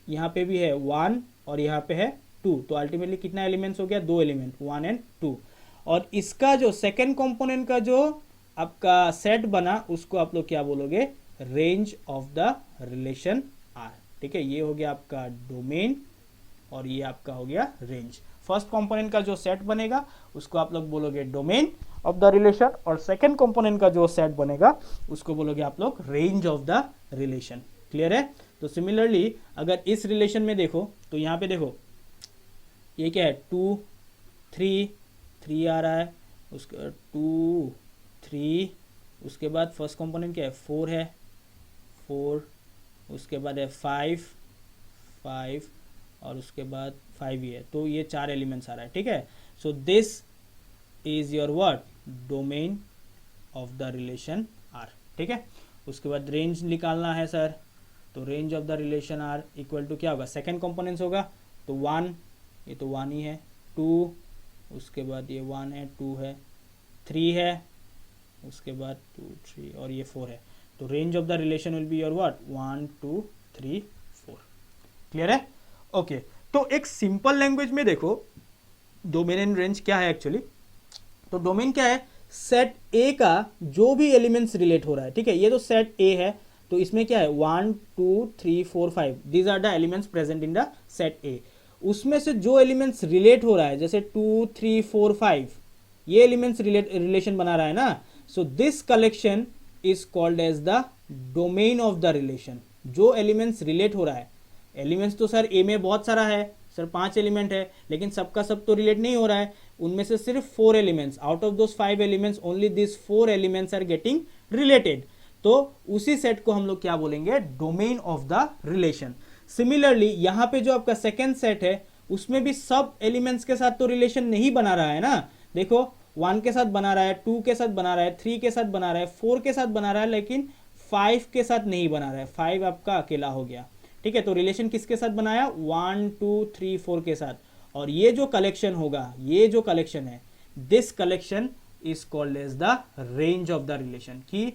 यहाँ पे भी है 1 और यहाँ पे है 2, तो अल्टीमेटली कितना एलिमेंट्स हो गया, 2 एलिमेंट 1 एंड 2। और इसका जो सेकेंड कंपोनेंट का जो आपका सेट बना उसको आप लोग क्या बोलोगे, range of the relation R. ठीक है, ये हो गया आपका डोमेन और ये आपका हो गया रेंज। फर्स्ट कंपोनेंट का जो सेट बनेगा उसको आप लोग बोलोगे डोमेन ऑफ द रिलेशन, और सेकंड कंपोनेंट का जो सेट बनेगा उसको बोलोगे आप लोग range of the relation. Clear है? तो सिमिलरली अगर इस रिलेशन में देखो तो यहाँ पे देखो ये क्या है, 2 3 आ रहा है, उसका 2 3, उसके बाद फर्स्ट कंपोनेंट क्या है, 4 है 4, उसके बाद है 5 और उसके बाद 5 ही है, तो ये 4 एलिमेंट्स आ रहा है। ठीक है, so this is your word domain of the relation R. ठीक है, उसके बाद रेंज निकालना है सर, तो range of the relation R equal to क्या होगा, सेकेंड कंपोनेंट्स होगा, तो 1, ये तो 1 ही है, 2, उसके बाद ये 1 है 2 है, 3 है, उसके बाद 2 3 और ये 4 है, तो range of the relation will be your what 1 2 3 4। Clear है? ओके, तो एक सिंपल लैंग्वेज में देखो डोमेन एंड रेंज क्या है एक्चुअली। तो डोमेन क्या है, सेट ए का जो भी एलिमेंट्स रिलेट हो रहा है। ठीक है, ये तो सेट ए है, तो इसमें क्या है 1 2 3 4 5 these are the elements present in the set A. उसमें से जो एलिमेंट्स रिलेट हो रहा है जैसे 2 3 4 5 ये एलिमेंट्स रिलेशन बना रहा है ना, so this collection is called as the domain of the relation. जो एलिमेंट्स रिलेट हो रहा है, एलिमेंट्स तो सर ए में बहुत सारा है सर, 5 एलिमेंट है, लेकिन सबका सब तो रिलेट नहीं हो रहा है, उनमें से सिर्फ 4 elements, out of those 5 elements only this 4 elements are getting related, तो उसी सेट को हम लोग क्या बोलेंगे, domain of the relation. Similarly यहाँ पे जो आपका सेकेंड सेट है उसमें भी सब एलिमेंट्स के साथ तो रिलेशन नहीं बना रहा है ना, देखो 1 के साथ बना रहा है, 2 के साथ बना रहा है, 3 के साथ बना रहा है, 4 के साथ बना रहा है, लेकिन 5 के साथ नहीं बना रहा है, 5 आपका अकेला हो गया। ठीक है, तो रिलेशन किसके साथ बनाया, 1 2 3 4 के साथ, और ये जो कलेक्शन होगा, ये जो कलेक्शन है, this collection is called as the range of the relation, कि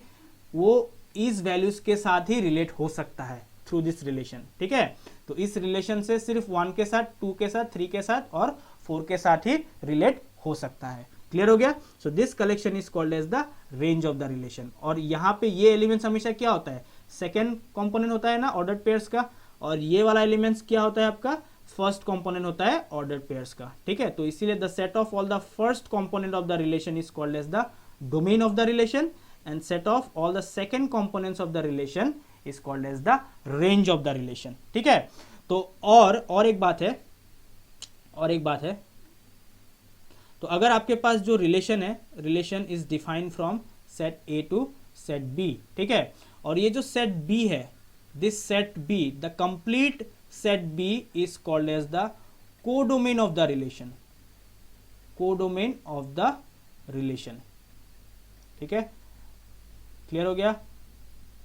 वो इस वैल्यूज के साथ ही रिलेट हो सकता है थ्रू दिस रिलेशन। ठीक है, तो इस रिलेशन से सिर्फ 1 के साथ, 2 के साथ, 3 के साथ और 4 के साथ ही रिलेट हो सकता है। क्लियर हो गया? So this collection is called as the range of the relation. और यहाँ पे ये एलिमेंट्स हमेशा क्या होता है, सेकेंड कंपोनेंट होता है ना ऑर्डर्ड पेयर्स का, और ये वाला एलिमेंट्स क्या होता है आपका, फर्स्ट कंपोनेंट होता है ऑर्डर्ड पेयर्स का। ठीक है, तो इसीलिए the set of all the first component of the relation is called as the domain of the relation, and set of all the second components of the relation is called as the range of the relation। ठीक है, तो और एक बात है, तो अगर आपके पास जो रिलेशन है, relation is defined from set A to set B. ठीक है, और ये जो सेट बी है, this set B, the complete set B is called as the codomain of the relation, codomain of the relation. ठीक है, clear हो गया?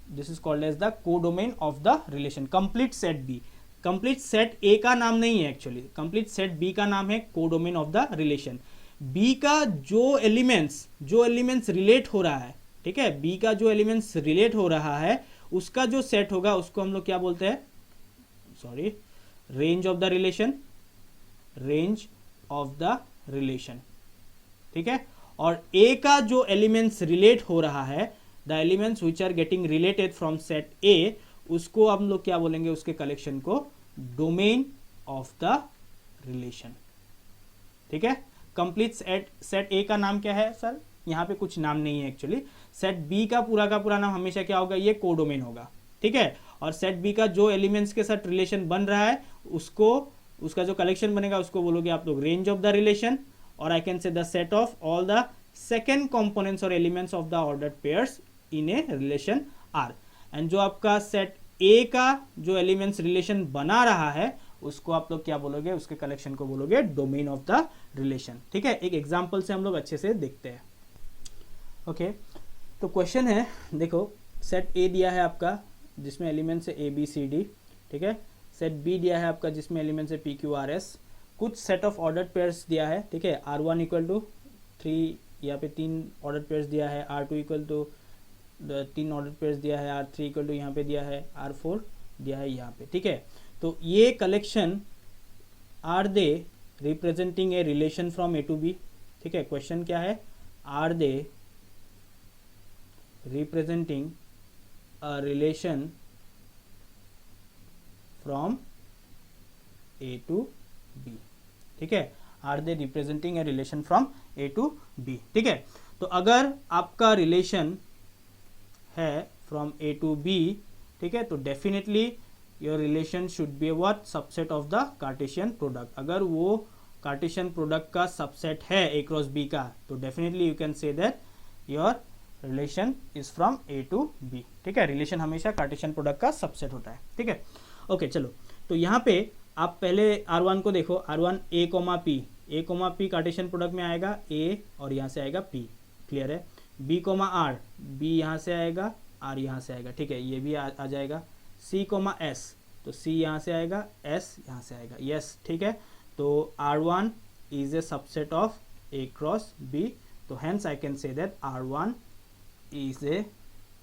This is called as the codomain of the relation. Complete set B, complete set A का नाम नहीं है actually, complete set B का नाम है codomain of the relation. B का जो एलिमेंट्स रिलेट हो रहा है, ठीक है, बी का जो एलिमेंट्स रिलेट हो रहा है उसका जो सेट होगा उसको हम लोग क्या बोलते हैं, sorry, range of the relation, range of the relation. ठीक है, और ए का जो एलिमेंट्स रिलेट हो रहा है, the elements which are getting related from set A, उसको हम लोग क्या बोलेंगे, उसके कलेक्शन को डोमेन ऑफ द रिलेशन। ठीक है, कंप्लीट सेट ए का नाम क्या है सर, यहाँ पे कुछ नाम नहीं है एक्चुअली। सेट बी का पूरा नाम हमेशा क्या होगा, ये कोडोमेन होगा। ठीक है, और सेट बी का जो एलिमेंट्स के साथ रिलेशन बन रहा है उसको, उसका जो कलेक्शन बनेगा उसको बोलोगे आप लोग रेंज ऑफ द रिलेशन, और I can say the set of all the second components और elements of the ordered pairs in a relation R. And जो आपका सेट ए का जो एलिमेंट्स रिलेशन बना रहा है उसको आप लोग क्या बोलोगे, उसके कलेक्शन को बोलोगे डोमेन ऑफ द रिलेशन। ठीक है, एक एग्जांपल से हम लोग अच्छे से देखते हैं। ओके, तो क्वेश्चन है, देखो सेट ए दिया है आपका जिसमें एलिमेंट्स है ए बी सी डी। ठीक है, सेट बी दिया है आपका जिसमें एलिमेंट्स है पी क्यू आर एस, कुछ सेट ऑफ ऑर्डर्ड पेयर्स दिया है। ठीक है, R1 इक्वल टू 3, यहाँ पे 3 ऑर्डर्ड पेयर्स दिया है, R2 equal to 3 ordered pairs दिया है, R3 इक्वल टू यहाँ पे दिया है, R4 दिया है यहाँ पे। ठीक है, तो ये collection are they representing a relation from A to B, ठीक है। क्वेश्चन क्या है, are they representing a relation from A to B, ठीक है। Are they representing a relation from A to B, ठीक है। तो अगर आपका रिलेशन है फ्रॉम ए टू बी, ठीक है, तो definitely your relation should be what, subset of the Cartesian product. अगर वो कार्टेशियन प्रोडक्ट का सबसेट है ए क्रॉस बी का, तो definitely you can say that your relation is from A to B, ठीक है। रिलेशन हमेशा कार्टेशियन प्रोडक्ट का सबसेट होता है, ठीक है। ओके चलो, तो यहाँ पे आप पहले R1 को देखो, R1 A comma P Cartesian product में आएगा A और यहाँ से आएगा P, क्लियर है। B कोमा R, B यहाँ से आएगा, R यहाँ से आएगा, ठीक है, ये भी आ जाएगा। C कोमा S, तो C यहाँ से आएगा, S यहाँ से आएगा, यस, ठीक है। तो R1 is a subset of A cross B, तो hence I can say that R1 is a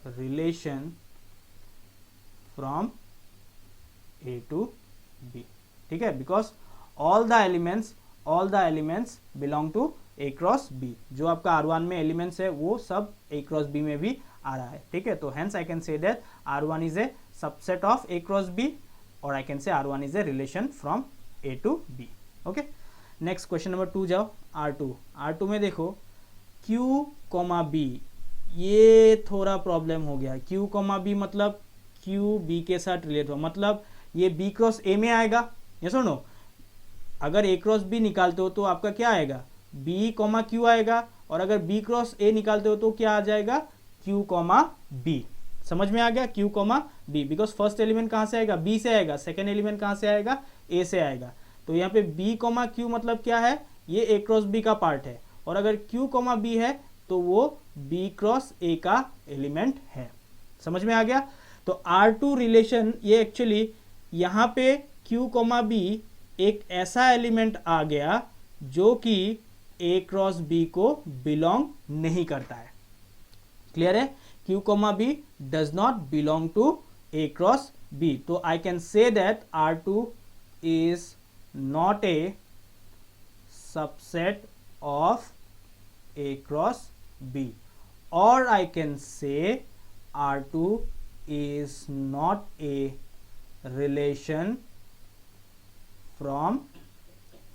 relation from A to B, ठीक है, because all the elements belong to A cross B। जो आपका R1 में elements है वो सब A cross B में भी आ रहा है, ठीक है। तो hence I can say that R1 is a subset of A cross B, और I can say R1 is a relation from A to B, okay. Next question number 2 जाओ, R2 में देखो Q कोमा B, ये थोड़ा problem हो गया। Q comma B मतलब Q B के साथ रिलेट हो, मतलब ये B क्रॉस A में आएगा, ये सुनो। अगर A क्रॉस B निकालते हो तो आपका क्या आएगा, B कोमा Q आएगा, और अगर B क्रॉस A निकालते हो तो क्या आ जाएगा, Q कोमा B। समझ में आ गया, Q comma B, because first element कहाँ से आएगा, B से आएगा, सेकेंड एलिमेंट कहाँ से आएगा, A से आएगा। तो यहाँ पे B कोमा Q मतलब क्या है, ये A क्रॉस B का पार्ट है, और अगर Q कोमा B है तो वो B क्रॉस A का एलिमेंट है। समझ में आ गया। तो R2 रिलेशन, ये एक्चुअली यहाँ पे Q कोमा B एक ऐसा एलिमेंट आ गया जो कि A क्रॉस B को बिलोंग नहीं करता है, क्लियर है। Q comma B does not belong to A cross B, तो I can say that R2 is not a subset of A cross B, और I can say R2 is not a relation from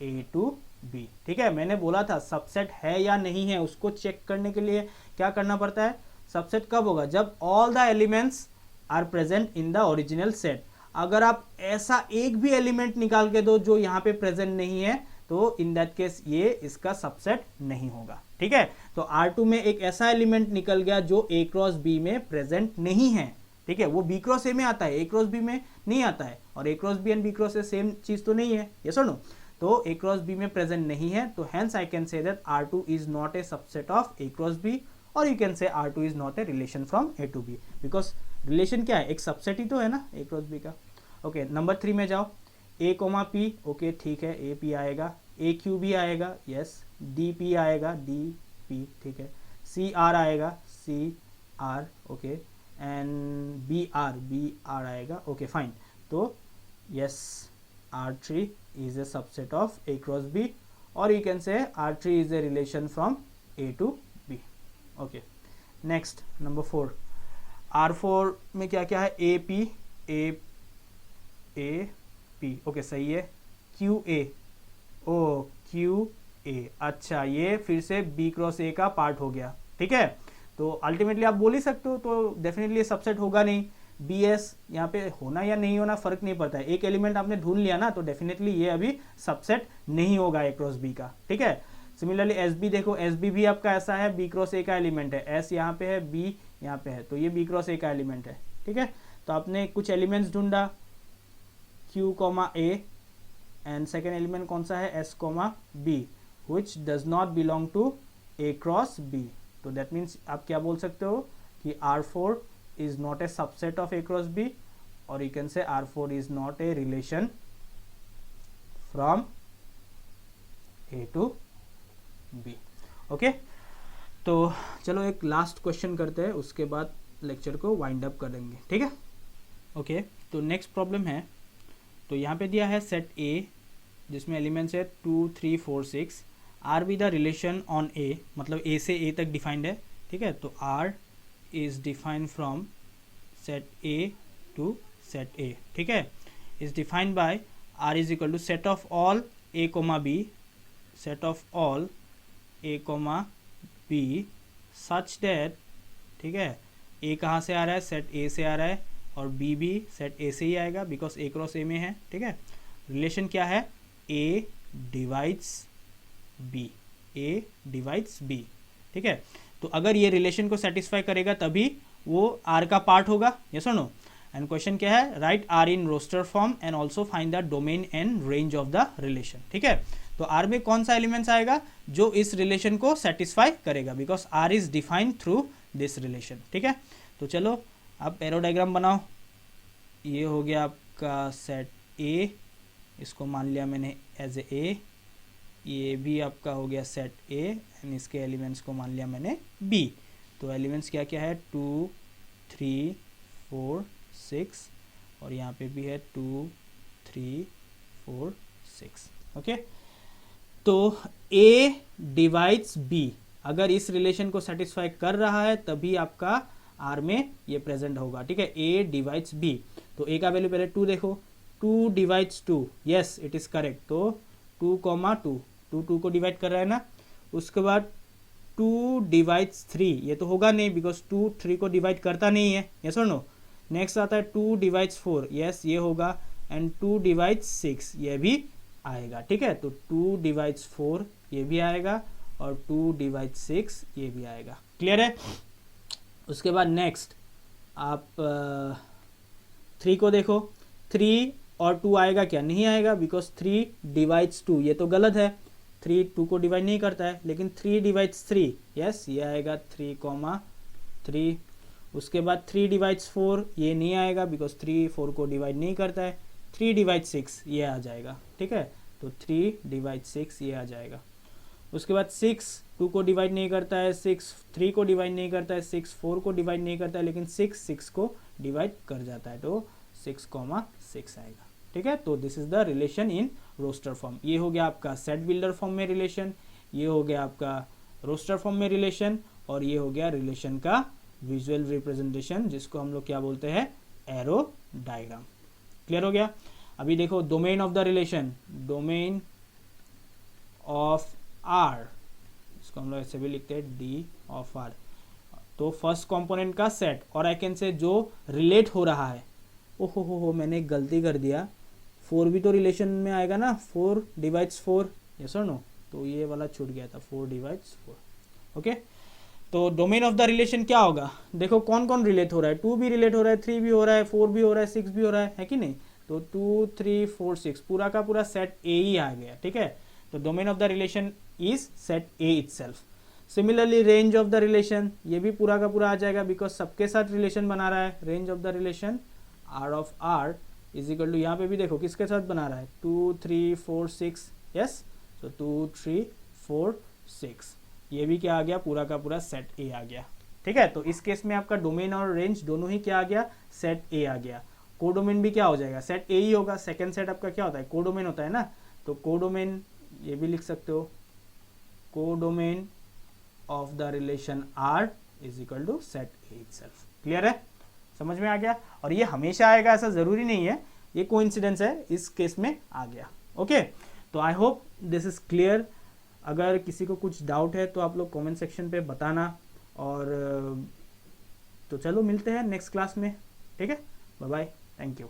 A to B, ठीक है। मैंने बोला था subset है या नहीं है उसको चेक करने के लिए क्या करना पड़ता है, सबसेट कब होगा, जब all the elements are present in the original set. अगर आप ऐसा एक भी एलिमेंट निकाल के दो जो यहाँ पे प्रेजेंट नहीं है, तो इन दैट केस ये इसका सबसेट नहीं होगा, ठीक है। तो R2 में एक ऐसा एलिमेंट निकल गया जो A क्रॉस B में प्रेजेंट नहीं है, ठीक है। वो B क्रॉस A में आता है, A क्रॉस B में नहीं आता है, और A cross B and B cross A same चीज तो नहीं है, यस और नो। तो A क्रॉस B में प्रेजेंट नहीं है, तो hence I can say that R2 is not a subset of A cross B, और you can say R2 is not a relation from A to B, because relation क्या है, एक subset ही तो है ना A क्रॉस B का। Okay, number 3 में जाओ, A कोमा P, ओके ठीक है, A P आएगा, A Q B आएगा, यस, D P आएगा, D P, ठीक है, C R आएगा, C R, okay, and B R आएगा, ओके फाइन। तो yes, R3 is a subset of A cross B, or you can say R3 is a relation from A to B, okay। next number 4, R4 में क्या क्या है, A P, okay सही है, QA, ओ QA, अच्छा ये फिर से B क्रॉस A का पार्ट हो गया, ठीक है। तो अल्टीमेटली आप बोल ही सकते हो, तो डेफिनेटली सबसेट होगा नहीं। BS यहाँ पे होना या नहीं होना फर्क नहीं पड़ता है, एक एलिमेंट आपने ढूंढ लिया ना, तो डेफिनेटली ये अभी सबसेट नहीं होगा A क्रॉस B का, ठीक है। सिमिलरली SB देखो, SB भी आपका ऐसा है, B क्रॉस A का एलिमेंट है, S यहाँ पे है, B यहाँ पे है, तो ये B क्रॉस A का एलिमेंट है, ठीक है। तो आपने कुछ एलिमेंट्स ढूंढा, Q comma A, and second element कौन सा है, S comma B, which does not belong to A cross B। तो दैट मीन्स आप क्या बोल सकते हो कि R4 is not a subset of A cross B, or you can say R4 is not a relation from A to B, okay। तो चलो एक लास्ट क्वेश्चन करते हैं, उसके बाद लेक्चर को वाइंड अप कर देंगे, ठीक है। ओके, तो नेक्स्ट प्रॉब्लम है तो यहाँ पे दिया है सेट ए जिसमें एलिमेंट्स है 2 3 4 6, R be the relation on A, मतलब ए से ए तक डिफाइंड है, ठीक है। तो R is defined from set A to set A, ठीक है, is defined by R is equal to set of all A comma B, set of all A comma B such that, ठीक है, ए कहाँ से आ रहा है, सेट ए से आ रहा है, और बी भी सेट ए से ही आएगा बिकॉज ए क्रॉस ए में है, ठीक है। रिलेशन क्या है, A divides B, A divides B, ठीक है। तो अगर ये रिलेशन को सेटिस्फाई करेगा तभी वो आर का पार्ट होगा, यस और नो। एंड क्वेश्चन क्या है, write R in roster form and also find the domain and range of the relation, ठीक है। तो आर में कौन सा एलिमेंट्स आएगा जो इस रिलेशन को सेटिस्फाई करेगा, because R is defined through this relation, ठीक है। तो चलो आप एरो डायग्राम बनाओ। ये हो गया आपका सेट ए, इसको मान लिया मैंने एज ए, ये भी आपका हो गया सेट ए एंड इसके एलिमेंट्स को मान लिया मैंने बी। तो एलिमेंट्स क्या क्या है, 2 3 4 6, और यहाँ पे भी है 2 3 4 6, ओके। तो ए डिवाइड्स बी, अगर इस रिलेशन को सेटिस्फाई कर रहा है तभी आपका आर में ये प्रेजेंट होगा, ठीक है। ए डिवाइड्स बी, तो ए का वैल्यू पहले 2 देखो, 2 divides 2, yes it is correct. तो 2 कॉमा 2, 2 को डिवाइड कर रहा है ना। उसके बाद 2 डिवाइड्स 3, ये तो होगा नहीं बिकॉज 2 3 को डिवाइड करता नहीं है, यस और नो। नेक्स्ट आता है 2 डिवाइड्स 4, यस ये होगा, एंड 2 डिवाइड्स 6, ये भी आएगा, ठीक है। तो 2 डिवाइड्स 4 ये भी आएगा, और 2 डिवाइड्स 6 ये भी आएगा, क्लियर है। उसके बाद नेक्स्ट आप 3 को देखो, 3 और 2 आएगा क्या, नहीं आएगा बिकॉज 3 डिवाइड्स 2, ये तो गलत है, 3 2 को डिवाइड नहीं करता है, लेकिन 3 डिवाइड्स 3, यस ये आएगा 3 कॉमा 3। उसके बाद 3 डिवाइड्स 4, ये नहीं आएगा बिकॉज 3 4 को डिवाइड नहीं करता है, 3 डिवाइड्स 6 ये आ जाएगा, ठीक है। तो 3 डिवाइड्स 6 ये आ जाएगा। उसके बाद 6 2 को डिवाइड नहीं करता है, 6 3 को डिवाइड नहीं करता है, 6 4 को डिवाइड नहीं करता है, लेकिन 6 6 को डिवाइड कर जाता है, तो 6 कॉमा 6 आएगा, ठीक है। तो this is the relation in roster form. ये हो गया आपका सेट बिल्डर फॉर्म में रिलेशन, ये हो गया आपका रोस्टर फॉर्म में रिलेशन, और ये हो गया रिलेशन का विजुअल रिप्रेजेंटेशन जिसको हम लोग क्या बोलते हैं, एरो डायग्राम। क्लियर हो गया। अभी देखो domain of the relation, domain of R, इसको हम लोग ऐसे भी लिखते हैं डी ऑफ आर। तो फर्स्ट कंपोनेंट का सेट, और आई कैन से जो रिलेट हो रहा है, ओहो हो मैंने एक गलती कर दिया, 4 भी तो रिलेशन में आएगा ना, 4 डिवाइड्स 4, यस और नो। तो ये वाला छूट गया था, 4 डिवाइड्स 4, ओके। तो डोमेन ऑफ द रिलेशन क्या होगा, देखो कौन कौन रिलेट हो रहा है, 2 भी रिलेट हो रहा है, 3 भी हो रहा है, 4 भी हो रहा है, 6 भी हो रहा है कि नहीं। तो 2 3 4 6 पूरा का पूरा सेट ए ही आ गया, ठीक है। तो domain of the relation is set A itself. Similarly range of the relation, ये भी पूरा का पूरा आ जाएगा बिकॉज सबके साथ रिलेशन बना रहा है। Range of the relation R of R is equal to, यहाँ पे भी देखो किसके साथ बना रहा है, 2 3 4 6, यस। तो 2 3 4 6, ये भी क्या आ गया, पूरा का पूरा सेट ए आ गया, ठीक है। तो इस केस में आपका डोमेन और रेंज दोनों ही क्या आ गया, सेट ए आ गया। कोडोमेन भी क्या हो जाएगा, सेट ए ही होगा। सेकंड सेट आपका क्या होता है, कोडोमेन होता है ना। तो कोडोमेन ये भी लिख सकते हो, codomain of the relation R is equal to set A itself. Clear है, समझ में आ गया। और ये हमेशा आएगा ऐसा जरूरी नहीं है, ये कोइंसिडेंस है, इस केस में आ गया, ओके। तो I hope this is clear. अगर किसी को कुछ डाउट है तो आप लोग कमेंट सेक्शन पे बताना, और तो चलो मिलते हैं नेक्स्ट क्लास में, ठीक है। Bye bye, thank you.